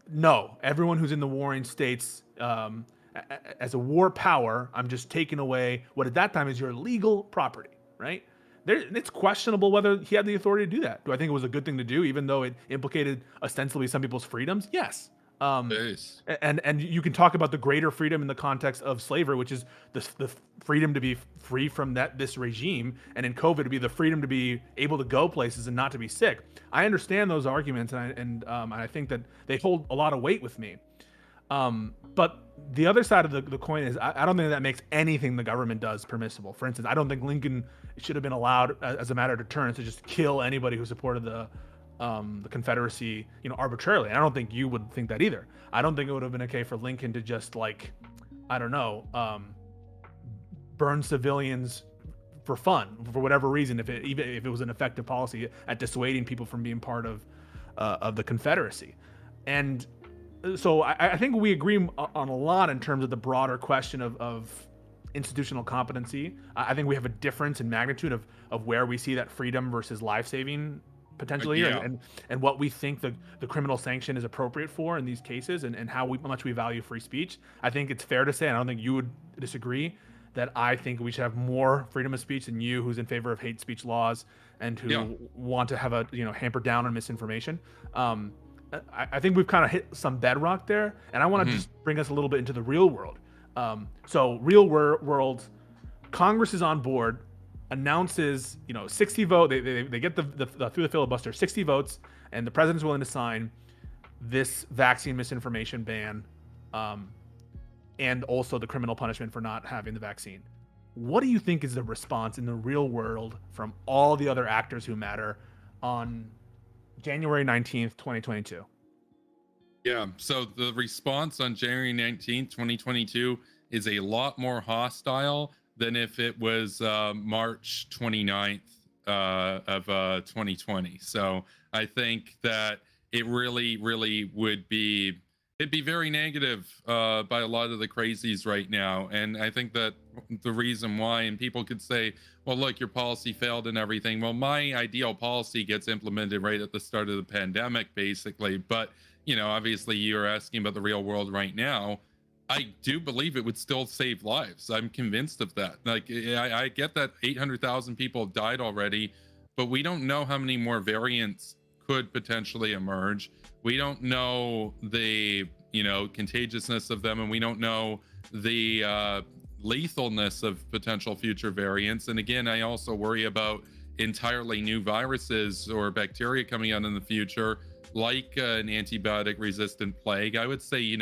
Speaker 2: no, everyone who's in the warring states, as a war power, I'm just taking away what at that time is your legal property, right? It's questionable whether he had the authority to do that. Do I think it was a good thing to do, even though it implicated ostensibly some people's freedoms? Yes. And you can talk about the greater freedom in the context of slavery, which is the freedom to be free from this regime, and in COVID to be the freedom to be able to go places and not to be sick. I understand those arguments, and I think that they hold a lot of weight with me. But the other side of the coin is I don't think that makes anything the government does permissible. For instance, I don't think Lincoln should have been allowed, as a matter of deterrence, to just kill anybody who supported the Confederacy, arbitrarily. And I don't think you would think that either. I don't think it would have been okay for Lincoln to just burn civilians for fun, for whatever reason, even if it was an effective policy at dissuading people from being part of the Confederacy. And so I think we agree on a lot in terms of the broader question of institutional competency. I think we have a difference in magnitude of where we see that freedom versus life-saving potentially, and what we think the criminal sanction is appropriate for in these cases, and how much we value free speech. I think it's fair to say, and I don't think you would disagree, that I think we should have more freedom of speech than you, who's in favor of hate speech laws and who want to have a hamper down on misinformation. I think we've kind of hit some bedrock there, and I want to just bring us a little bit into the real world. So real world, Congress is on board announces, 60 vote. They get the through the filibuster 60 votes, and the president's willing to sign this vaccine misinformation ban, and also the criminal punishment for not having the vaccine. What do you think is the response in the real world from all the other actors who matter on January 19th, 2022?
Speaker 3: Yeah, so the response on January 19th, 2022 is a lot more hostile than if it was March 29th of 2020. So I think that it really would be, it'd be very negative by a lot of the crazies right now. And I think that the reason why, and people could say, well, look, your policy failed and everything. Well, my ideal policy gets implemented right at the start of the pandemic, basically. But, obviously you're asking about the real world right now. I do believe it would still save lives. I'm convinced of that. Like, I get that 800,000 people have died already, but we don't know how many more variants could potentially emerge. We don't know the, contagiousness of them, and we don't know the lethalness of potential future variants. And again, I also worry about entirely new viruses or bacteria coming out in the future, like an antibiotic resistant plague. I would say,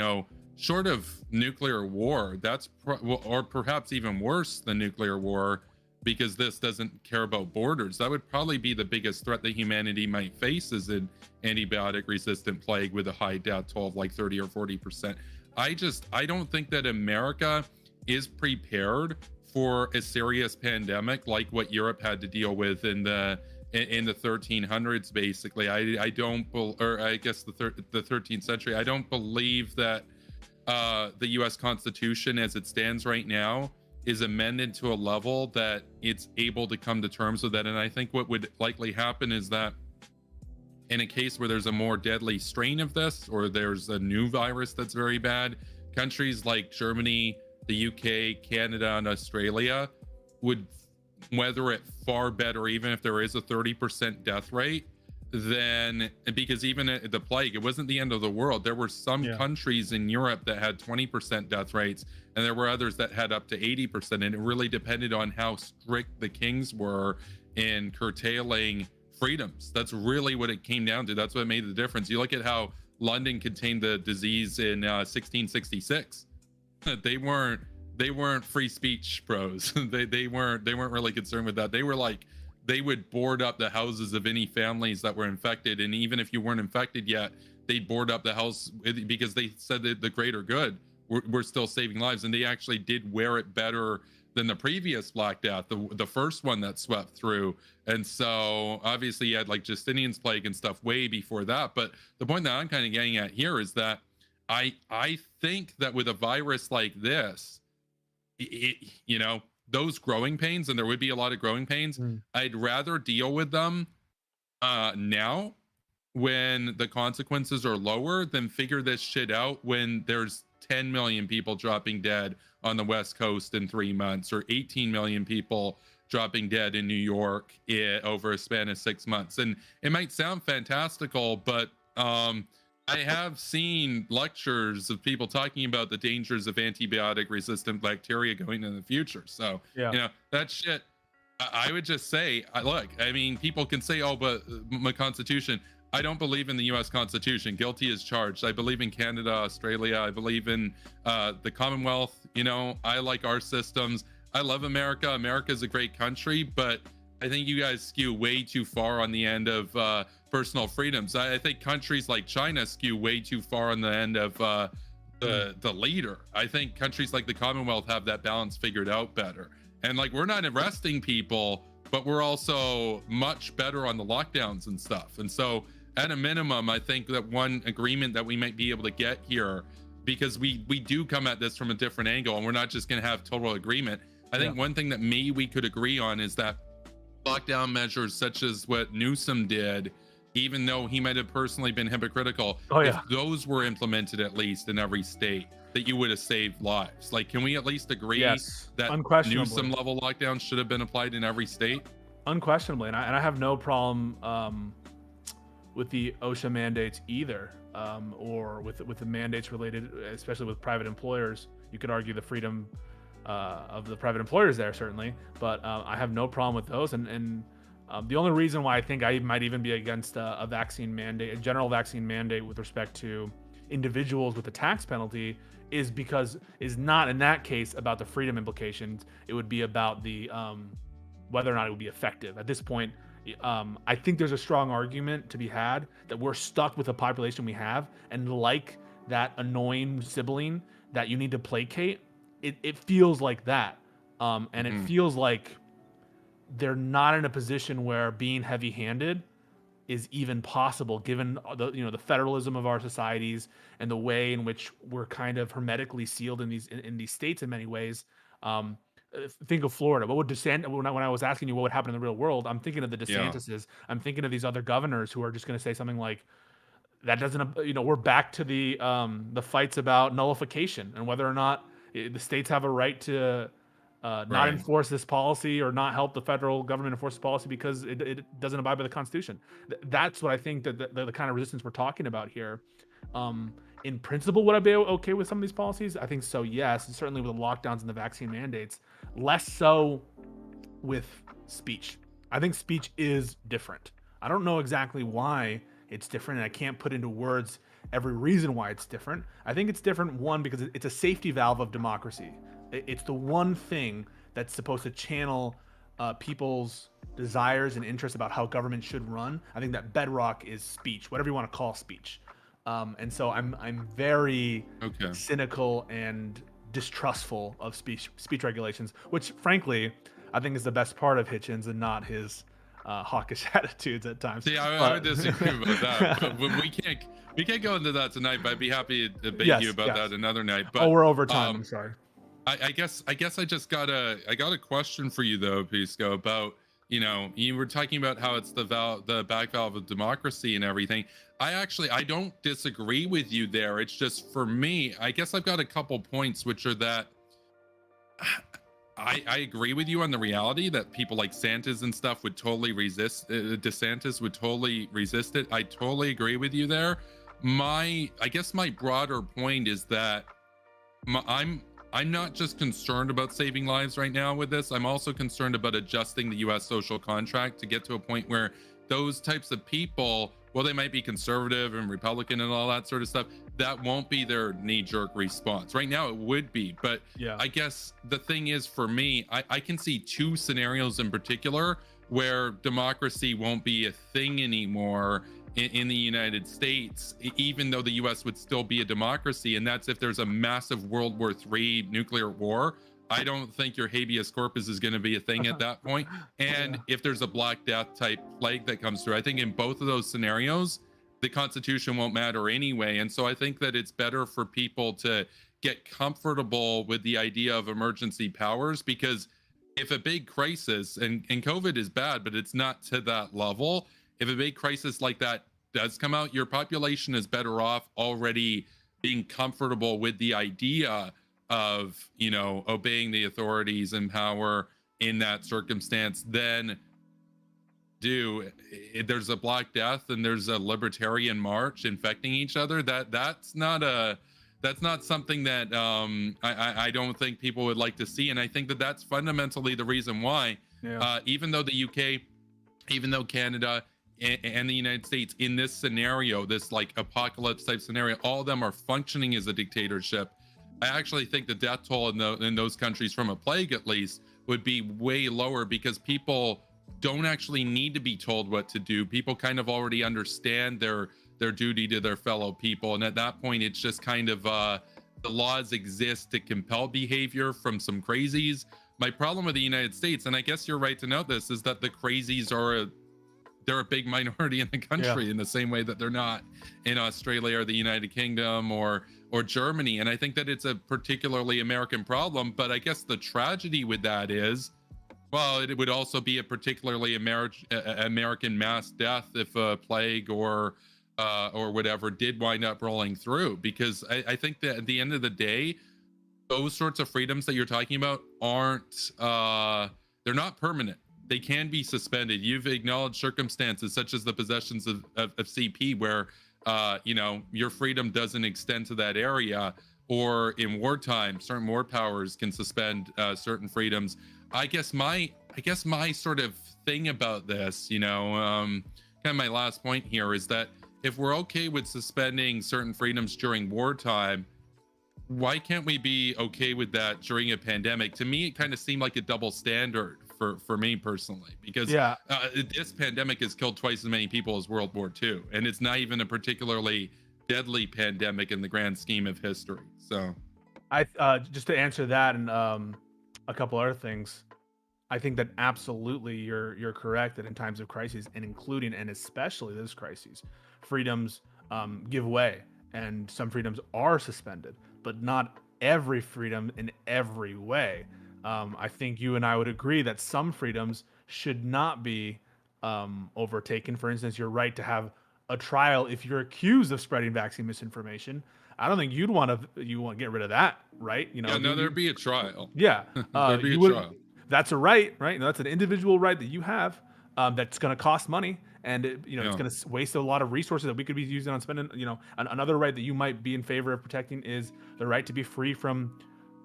Speaker 3: short of nuclear war, or perhaps even worse than nuclear war, because this doesn't care about borders. That would probably be the biggest threat that humanity might face, is an antibiotic resistant plague with a high death toll of like 30 or 40%. I don't think that America is prepared for a serious pandemic like what Europe had to deal with in the 1300s, basically. I don't, or I guess the 13th century. I don't believe that the U.S. Constitution, as it stands right now, is amended to a level that it's able to come to terms with that. And I think what would likely happen is that in a case where there's a more deadly strain of this, or there's a new virus that's very bad, countries like Germany, the UK, Canada, and Australia would weather it far better, even if there is a 30% death rate. Then, because even the plague, it wasn't the end of the world. There were some countries in Europe that had 20% death rates, and there were others that had up to 80%. And it really depended on how strict the kings were in curtailing freedoms. That's really what it came down to. That's what made the difference. You look at how London contained the disease in 1666. They weren't free speech pros. they weren't really concerned with that. They were like, they would board up the houses of any families that were infected, and even if you weren't infected yet, they'd board up the house, because they said that the greater good, we're still saving lives. And they actually did wear it better than the previous Black Death, the first one that swept through. And so obviously you had like Justinian's plague and stuff way before that. But the point that I'm kind of getting at here is that I think that with a virus like this, those growing pains, and there would be a lot of growing pains, I'd rather deal with them now when the consequences are lower than figure this shit out when there's 10 million people dropping dead on the West Coast in 3 months, or 18 million people dropping dead in New York over a span of 6 months. And it might sound fantastical, but I have seen lectures of people talking about the dangers of antibiotic resistant bacteria going in the future. So, that shit, I would just say, look, I mean, people can say, oh, but my Constitution, I don't believe in the US Constitution. Guilty as charged. I believe in Canada, Australia. I believe in the Commonwealth. I like our systems. I love America. America is a great country, but I think you guys skew way too far on the end of personal freedoms. I think countries like China skew way too far on the end of the leader. I think countries like the Commonwealth have that balance figured out better. And like, we're not arresting people, but we're also much better on the lockdowns and stuff. And so at a minimum, I think that one agreement that we might be able to get here, because we do come at this from a different angle, and we're not just going to have total agreement. I think one thing that maybe we could agree on is that lockdown measures such as what Newsom did, even though he might have personally been hypocritical, if those were implemented at least in every state, that you would have saved lives. Like, can we at least agree that Newsom level lockdown should have been applied in every state?
Speaker 2: Unquestionably, and I have no problem with the OSHA mandates either, or with the mandates related, especially with private employers. You could argue the freedom of the private employers there, certainly. But I have no problem with those. And the only reason why I think I might even be against a vaccine mandate, a general vaccine mandate with respect to individuals with a tax penalty, is because is not in that case about the freedom implications. It would be about the whether or not it would be effective. At this point, I think there's a strong argument to be had that we're stuck with the population we have, and like that annoying sibling that you need to placate, it feels like that. And it feels like they're not in a position where being heavy-handed is even possible, given the federalism of our societies and the way in which we're kind of hermetically sealed in these states in many ways. Think of Florida. What would DeSantis? When I was asking you what would happen in the real world, I'm thinking of the DeSantises. Yeah. I'm thinking of these other governors who are just going to say something like, "That doesn't." We're back to the fights about nullification and whether or not the states have a right to not enforce this policy or not help the federal government enforce this policy because it doesn't abide by the Constitution. That's what I think that the kind of resistance we're talking about here. In principle, would I be okay with some of these policies? I think so, yes. And certainly with the lockdowns and the vaccine mandates. Less so with speech. I think speech is different. I don't know exactly why it's different, and I can't put into words every reason why it's different. I think it's different, one, because it's a safety valve of democracy. It's the one thing that's supposed to channel people's desires and interests about how government should run. I think that bedrock is speech, whatever you want to call speech. And so I'm very cynical and distrustful of speech regulations, which frankly I think is the best part of Hitchens and not his hawkish attitudes at times.
Speaker 3: See, I would disagree about that. But we can't go into that tonight. But I'd be happy to debate you about that another night. But
Speaker 2: we're over time. I'm sorry.
Speaker 3: I guess I just got a question for you though, Pisco, about you were talking about how it's the back valve of democracy and everything. I don't disagree with you there. It's just, for me, I guess I've got a couple points, which are that I agree with you on the reality that people like Santos and stuff would totally resist. DeSantis would totally resist it. I totally agree with you there. I guess my broader point is that I'm not just concerned about saving lives right now with this. I'm also concerned about adjusting the U.S. social contract to get to a point where those types of people, well, they might be conservative and Republican and all that sort of stuff, that won't be their knee-jerk response. Right now it would be, but I guess the thing is, for me, I can see two scenarios in particular where democracy won't be a thing anymore in the United States, even though the US would still be a democracy. And that's if there's a massive World War III nuclear war. I don't think your habeas corpus is going to be a thing at that point. And if there's a Black Death type plague that comes through, I think in both of those scenarios, the Constitution won't matter anyway. And so I think that it's better for people to get comfortable with the idea of emergency powers, because if a big crisis, and COVID is bad, but it's not to that level. If a big crisis like that does come out, your population is better off already being comfortable with the idea of, obeying the authorities and power in that circumstance than there's a Black Death and there's a libertarian march infecting each other. That's not something that I don't think people would like to see. And I think that that's fundamentally the reason why, even though the UK, even though Canada and the United States in this scenario, this like apocalypse type scenario, all of them are functioning as a dictatorship. I actually think the death toll in those countries, from a plague at least, would be way lower, because people don't actually need to be told what to do. People kind of already understand their duty to their fellow people. And at that point, it's just kind of the laws exist to compel behavior from some crazies. My problem with the United States, and I guess you're right to note this, is that the crazies they're a big minority in the country, in the same way that they're not in Australia or the United Kingdom or Germany. And I think that it's a particularly American problem. But I guess the tragedy with that is, well, it would also be a particularly American mass death if a plague or whatever did wind up rolling through. Because I think that at the end of the day, those sorts of freedoms that you're talking about aren't, they're not permanent. They can be suspended. You've acknowledged circumstances such as the possessions of CP where, your freedom doesn't extend to that area. or in wartime, certain war powers can suspend certain freedoms. I guess my sort of thing about this, kind of my last point here is that if we're okay with suspending certain freedoms during wartime, why can't we be okay with that during a pandemic? To me, it kind of seemed like a double standard for me personally, because this pandemic has killed twice as many people as World War II, and it's not even a particularly deadly pandemic in the grand scheme of history. So
Speaker 2: I just to answer that and a couple other things, I think that absolutely you're correct that in times of crises, and including and especially this crises, freedoms give way and some freedoms are suspended, but not every freedom in every way. I think you and I would agree that some freedoms should not be overtaken. For instance, your right to have a trial if you're accused of spreading vaccine misinformation. I don't think you'd want to get rid of that, right?
Speaker 3: There'd be a trial.
Speaker 2: Yeah,
Speaker 3: there'd be a trial.
Speaker 2: That's a right? That's an individual right that you have. That's going to cost money, and it's going to waste a lot of resources that we could be using on spending. Another right that you might be in favor of protecting is the right to be free from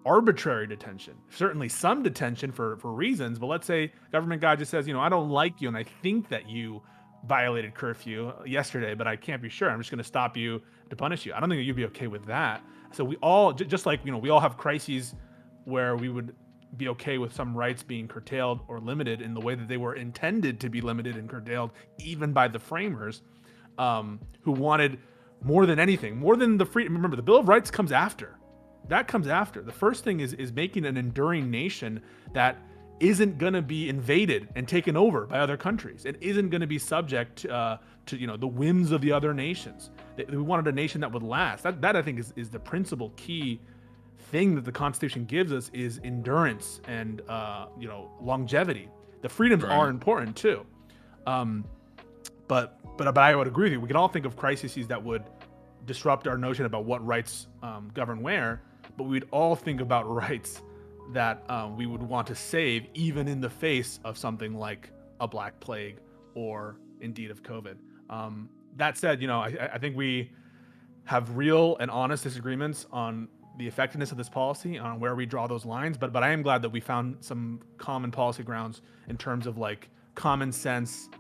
Speaker 2: arbitrary detention. Certainly some detention for reasons, but let's say government guy just says, I don't like you, and I think that you violated curfew yesterday, but I can't be sure. I'm just going to stop you to punish you. I don't think that you'd be okay with that. So we all, just like we all have crises where we would be okay with some rights being curtailed or limited in the way that they were intended to be limited and curtailed, even by the framers, who wanted more than anything, more than the freedom. Remember, the Bill of Rights comes after. That comes after. The first thing is making an enduring nation that isn't going to be invaded and taken over by other countries. It isn't going to be subject to the whims of the other nations. We wanted a nation that would last. That I think is the principal key thing that the Constitution gives us is endurance and longevity. The freedoms are important too, but I would agree with you. We can all think of crises that would disrupt our notion about what rights govern where, but we'd all think about rights that we would want to save, even in the face of something like a Black Plague or indeed of COVID. That said, I think we have real and honest disagreements on the effectiveness of this policy, on where we draw those lines, but I am glad that we found some common policy grounds in terms of like common sense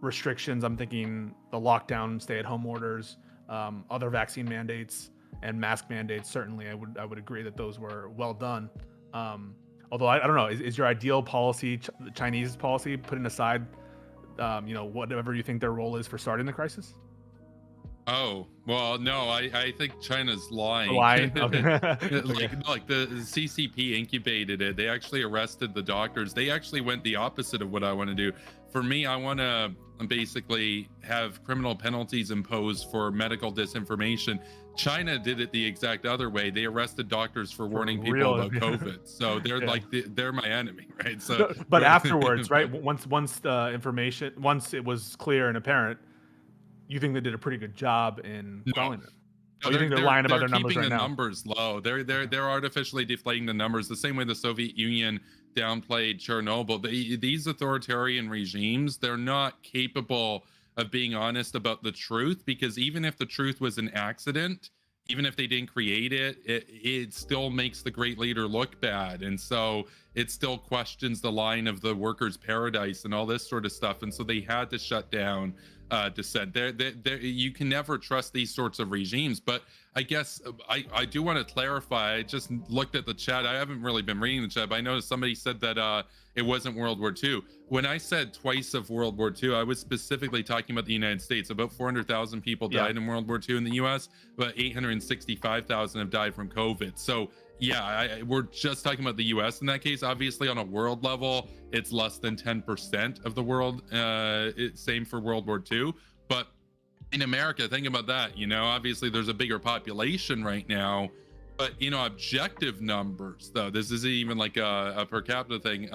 Speaker 2: restrictions. I'm thinking the lockdown, stay-at-home orders, other vaccine mandates and mask mandates. Certainly, I would agree that those were well done. Although I don't know, is your ideal policy the Chinese policy, putting aside whatever you think their role is for starting the crisis?
Speaker 3: Oh, well, no, I think China's lying.
Speaker 2: Okay.
Speaker 3: like the CCP incubated it. They actually arrested the doctors. They actually went the opposite of what I want to do. For me, I want to basically have criminal penalties imposed for medical disinformation. China did it the exact other way. They arrested doctors for warning people about COVID. So they're they're my enemy, right? So,
Speaker 2: but afterwards, right? Once it was clear and apparent, you think they did a pretty good job in quelling it?
Speaker 3: No,
Speaker 2: you think they're lying about their numbers right now?
Speaker 3: They're keeping the numbers low. They're artificially deflating the numbers, the same way the Soviet Union downplayed Chernobyl. These authoritarian regimes, they're not capable of being honest about the truth, because even if the truth was an accident, even if they didn't create it, it still makes the great leader look bad. And so it still questions the line of the workers' paradise and all this sort of stuff. And so they had to shut down dissent. You can never trust these sorts of regimes. But I guess I do want to clarify. I just looked at the chat. I haven't really been reading the chat, but I noticed somebody said that it wasn't World War II. When I said twice of World War II, I was specifically talking about the United States. About 400,000 people died in World War II in the US, but 865,000 have died from COVID. So yeah, we're just talking about the US in that case. Obviously, on a world level, it's less than 10% of the world. Same for World War II. But in America, think about that. Obviously, there's a bigger population right now. But, objective numbers, though, this isn't even like a per capita thing.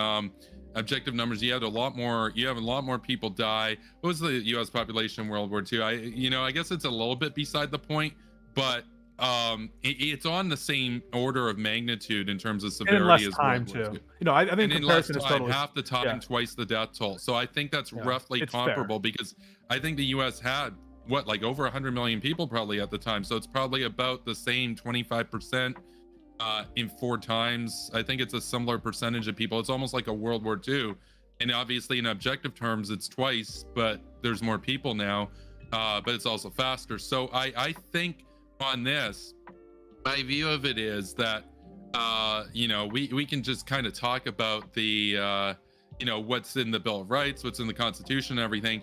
Speaker 3: Objective numbers, you have a lot more people die. What was the US population in World War II? I guess it's a little bit beside the point, but it's on the same order of magnitude in terms of severity as World War II.
Speaker 2: I think comparison is totally
Speaker 3: half the time, twice the death toll. So I think that's roughly comparable, because I think the US had like over 100 million people probably at the time. So it's probably about the same 25% in 4 times. I think it's a similar percentage of people. It's almost like a World War II. And obviously in objective terms, it's twice, but there's more people now, but it's also faster. So I think on this, my view of it is that, you know, we can just kind of talk about the, you know, what's in the Bill of Rights, what's in the Constitution and everything.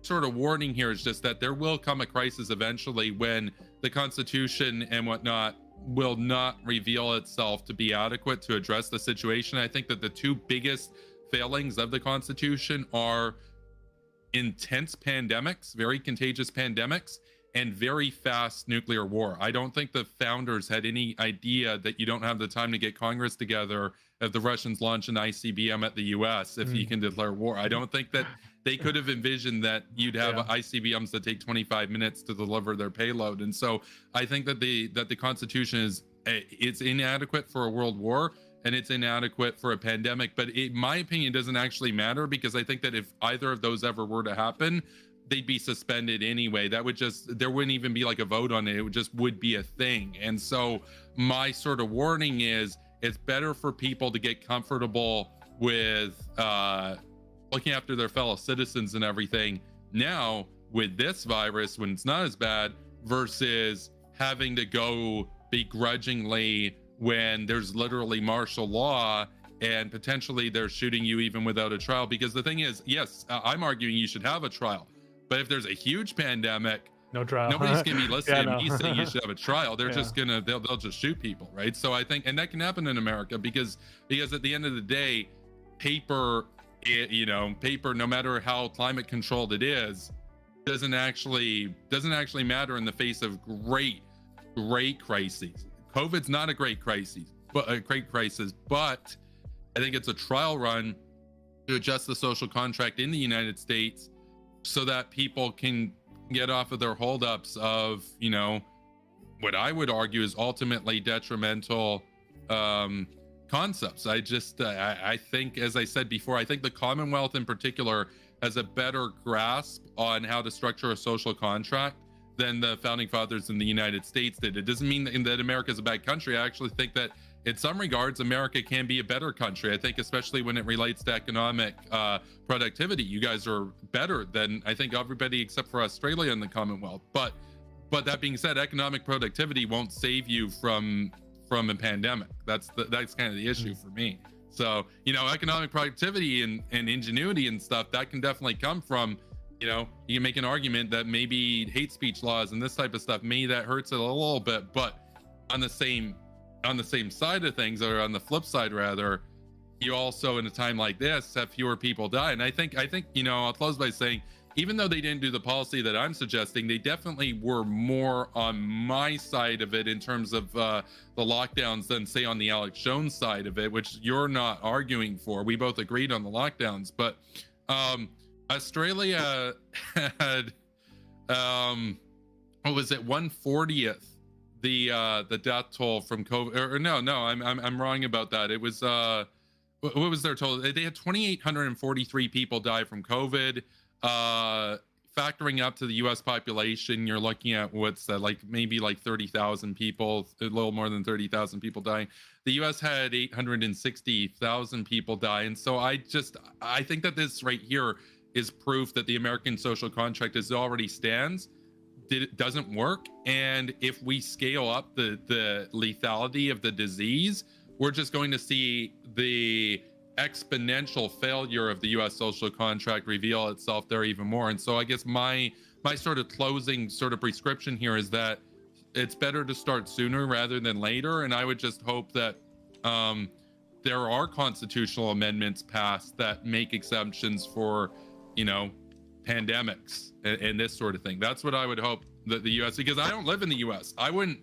Speaker 3: Sort of warning here is just that there will come a crisis eventually when the Constitution and whatnot will not reveal itself to be adequate to address the situation. I think that the 2 biggest failings of the Constitution are intense pandemics, very contagious pandemics, and very fast nuclear war. I don't think the founders had any idea that you don't have the time to get Congress together if the Russians launch an ICBM at the US, if you can declare war. I don't think that they could have envisioned that you'd have ICBMs that take 25 minutes to deliver their payload. And so I think that the Constitution is, it's inadequate for a world war, and it's inadequate for a pandemic. But in my opinion, doesn't actually matter, because I think that if either of those ever were to happen, they'd be suspended anyway. That would just, there wouldn't even be like a vote on it. It would just would be a thing. And so my sort of warning is, it's better for people to get comfortable with looking after their fellow citizens and everything now with this virus when it's not as bad, versus having to go begrudgingly when there's literally martial law and potentially they're shooting you even without a trial. Because the thing is, yes, I'm arguing you should have a trial, but if there's a huge pandemic,
Speaker 2: no trial,
Speaker 3: nobody's gonna be listening to me saying you should have a trial. They're just gonna, they'll just shoot people, right? So I think, and that can happen in America because at the end of the day, paper, you know, paper, no matter how climate controlled it is, doesn't actually matter in the face of great crises. COVID's not a great crisis, but I think it's a trial run to adjust the social contract in the United States so that people can get off of their holdups of, you know, what I would argue is ultimately detrimental concepts. I think, as I said before, I think the Commonwealth in particular has a better grasp on how to structure a social contract than the founding fathers in the United States did. It doesn't mean that America is a bad country. I actually think that in some regards, America can be a better country. I think especially when it relates to economic productivity, you guys are better than I think everybody except for Australia in the Commonwealth. But that being said, economic productivity won't save you from a pandemic. That's kind of the issue for me. So, you know, economic productivity and ingenuity and stuff, that can definitely come from, you know, you can make an argument that maybe hate speech laws and this type of stuff, maybe that hurts it a little bit, but on the same side of things, or on the flip side rather, you also in a time like this have fewer people die. And I think, you know, I'll close by saying, even though they didn't do the policy that I'm suggesting, they definitely were more on my side of it in terms of the lockdowns than say on the Alex Jones side of it, which you're not arguing for. We both agreed on the lockdowns, but Australia had what was it, 1/40th the death toll from COVID, or no, I'm wrong about that. It was what was their total? They had 2,843 people die from COVID. Factoring up to the US population, you're looking at what's that, like maybe like 30,000 people, a little more than 30,000 people dying. The US had 860,000 people die. And so I think that this right here is proof that the American social contract as it already stands doesn't work. And if we scale up the lethality of the disease, we're just going to see the exponential failure of the US social contract reveal itself there even more. And so I guess my sort of closing sort of prescription here is that it's better to start sooner rather than later. And I would just hope that there are constitutional amendments passed that make exemptions for, you know, pandemics and this sort of thing. That's what I would hope that the US, because I don't live in the US. I wouldn't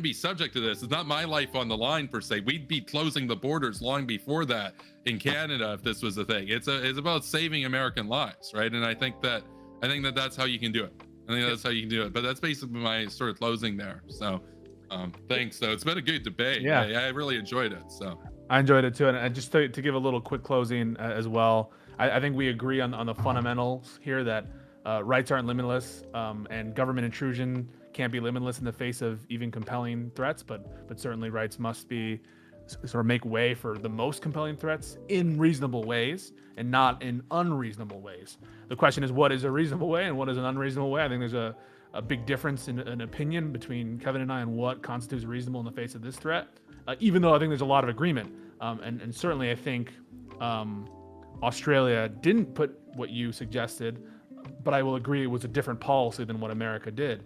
Speaker 3: be subject to this. It's not my life on the line per se. We'd be closing the borders long before that in Canada if this was a thing. It's about saving American lives, right? And I think that that's how you can do it. I think that's how you can do it. But that's basically my sort of closing there. So thanks. So it's been a good debate.
Speaker 2: Yeah,
Speaker 3: I really enjoyed it. So
Speaker 2: I enjoyed it too. And just to give a little quick closing as well, I think we agree on the fundamentals here that rights aren't limitless, and government intrusion can't be limitless in the face of even compelling threats, but certainly rights must be sort of make way for the most compelling threats in reasonable ways and not in unreasonable ways. The question is, what is a reasonable way and what is an unreasonable way? I think there's a big difference in an opinion between Kevin and I on what constitutes reasonable in the face of this threat, even though I think there's a lot of agreement. And certainly I think Australia didn't put what you suggested, but I will agree it was a different policy than what America did.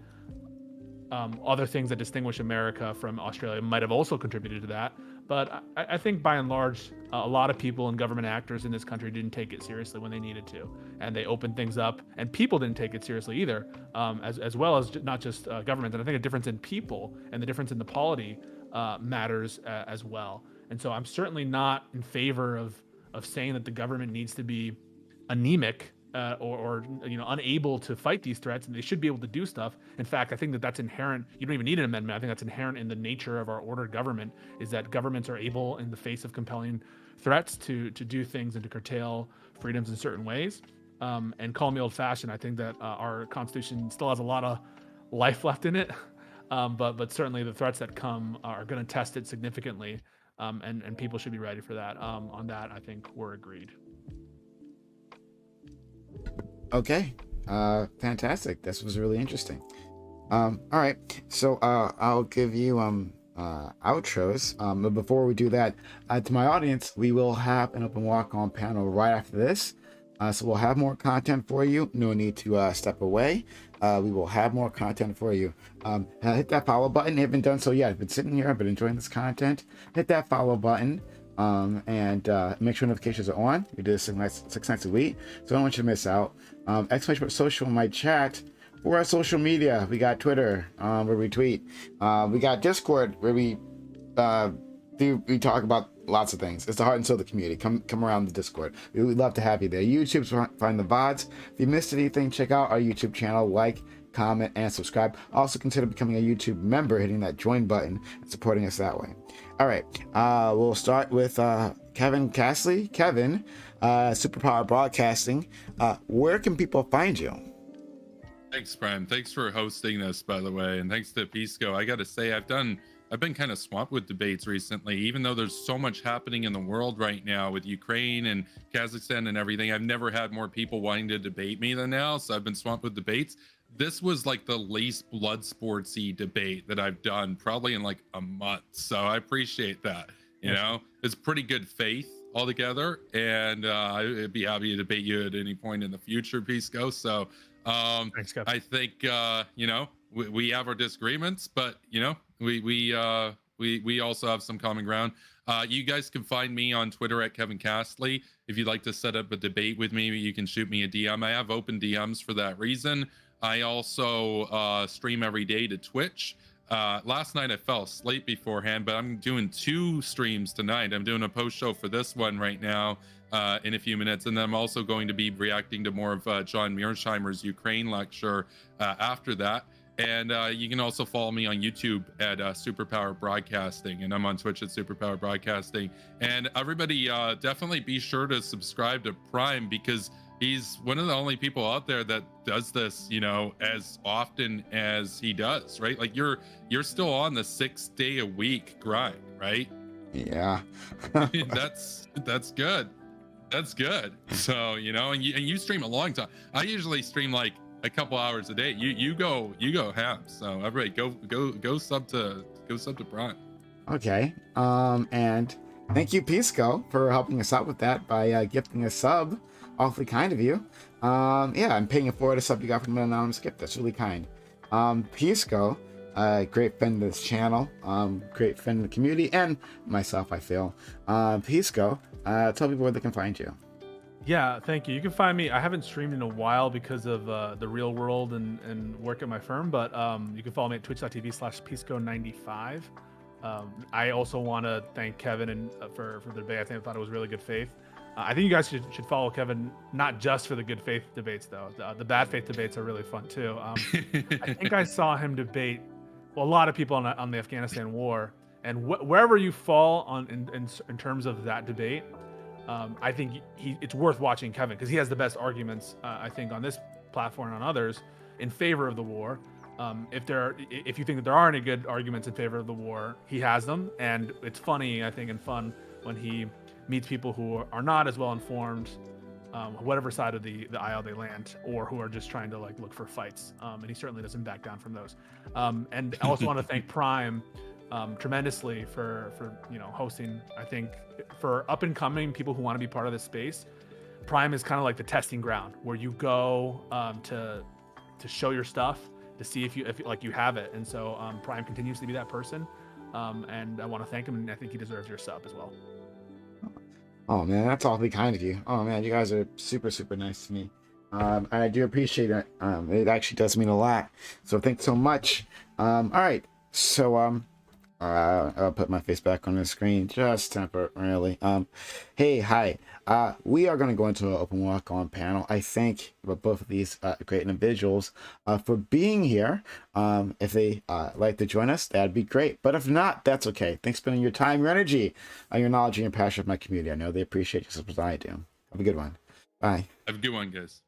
Speaker 2: Other things that distinguish America from Australia might have also contributed to that. But I think by and large, a lot of people and government actors in this country didn't take it seriously when they needed to. And they opened things up, and people didn't take it seriously either, as well as not just government. And I think a difference in people and the difference in the polity matters as well. And so I'm certainly not in favor of saying that the government needs to be anemic or unable to fight these threats, and they should be able to do stuff. In fact, I think that that's inherent. You don't even need an amendment. I think that's inherent in the nature of our ordered government, is that governments are able, in the face of compelling threats, to do things and to curtail freedoms in certain ways. And call me old-fashioned, I think that our Constitution still has a lot of life left in it, but certainly the threats that come are going to test it significantly, and people should be ready for that. On that, I think we're agreed.
Speaker 1: Okay, fantastic. This was really interesting. All right, so I'll give you outros. But before we do that, to my audience, we will have an open walk-on panel right after this. So we'll have more content for you. No need to step away. We will have more content for you. Hit that follow button. If you haven't done so yet, I've been sitting here, I've been enjoying this content. Hit that follow button. And make sure notifications are on. We do this 6 nights a week, so I don't want you to miss out. Exclamation social in my chat. For our social media, we got Twitter, where we tweet. We got Discord, where we talk about lots of things. It's the heart and soul of the community. Come around the Discord. We'd love to have you there. YouTube, find the VODs. If you missed anything, check out our YouTube channel. Like, comment, and subscribe. Also consider becoming a YouTube member, hitting that join button and supporting us that way. All right, we'll start with Kevin Castley. Kevin, Superpower Broadcasting. Where can people find you?
Speaker 3: Thanks, Prime. Thanks for hosting this, by the way, and thanks to Pisco. I got to say, I've been kind of swamped with debates recently, even though there's so much happening in the world right now with Ukraine and Kazakhstan and everything. I've never had more people wanting to debate me than now, so I've been swamped with debates. This was like the least blood sportsy debate that I've done probably in like a month, so I appreciate that. You know, it's pretty good faith altogether, and I'd be happy to debate you at any point in the future, Pisco. So
Speaker 2: Thanks, Kev.
Speaker 3: I think we have our disagreements, but we also have some common ground. You guys can find me on Twitter at Kevin Castley. If you'd like to set up a debate with me, you can shoot me a DM. I have open DMs for that reason. I also stream every day to Twitch. Last night I fell asleep beforehand, but I'm doing 2 streams tonight. I'm doing a post show for this one right now in a few minutes, and then I'm also going to be reacting to more of John Mearsheimer's Ukraine lecture after that. And you can also follow me on YouTube at Superpower Broadcasting, and I'm on Twitch at Superpower Broadcasting. And everybody definitely be sure to subscribe to Prime, because he's one of the only people out there that does this, as often as he does, right? Like you're still on the 6-day-a-week grind, right?
Speaker 1: Yeah.
Speaker 3: That's good. That's good. So, and you stream a long time. I usually stream like a couple hours a day. You go ham. So everybody go sub to Prime.
Speaker 1: Okay. And thank you, Pisco, for helping us out with that by gifting a sub. Awfully kind of you. I'm paying it forward a sub you got from an anonymous gift. That's really kind. Pisco, great friend of this channel, great friend of the community, and myself, I feel. Pisco, tell people where they can find you.
Speaker 2: Yeah, thank you. You can find me. I haven't streamed in a while because of the real world and work at my firm, but you can follow me at twitch.tv/Pisco95. I also want to thank Kevin and for the debate. I thought it was really good faith. I think you guys should follow Kevin, not just for the good faith debates, though. The bad faith debates are really fun, too. I think I saw him debate a lot of people on the Afghanistan war. And wherever you fall in terms of that debate, I think it's worth watching Kevin, because he has the best arguments, I think, on this platform on others in favor of the war. If you think that there are any good arguments in favor of the war, he has them, and it's funny, I think, and fun when he meets people who are not as well informed, whatever side of the aisle they land, or who are just trying to like look for fights. And he certainly doesn't back down from those. And I also want to thank Prime tremendously for hosting. I think for up and coming people who want to be part of this space, Prime is kind of like the testing ground where you go to show your stuff, to see if you have it. And so Prime continues to be that person, and I want to thank him, and I think he deserves your sub as well.
Speaker 1: Oh man, that's awfully kind of you. Oh man, you guys are super nice to me, and I do appreciate it. It actually does mean a lot, so thanks so much. All right, so I'll put my face back on the screen just temporarily. Hey, hi. We are going to go into an open walk-on panel. I thank both of these great individuals for being here. If they like to join us, that'd be great. But if not, that's okay. Thanks for spending your time, your energy, your knowledge, and your passion for my community. I know they appreciate you as much as I do. Have a good one. Bye.
Speaker 3: Have a good one, guys.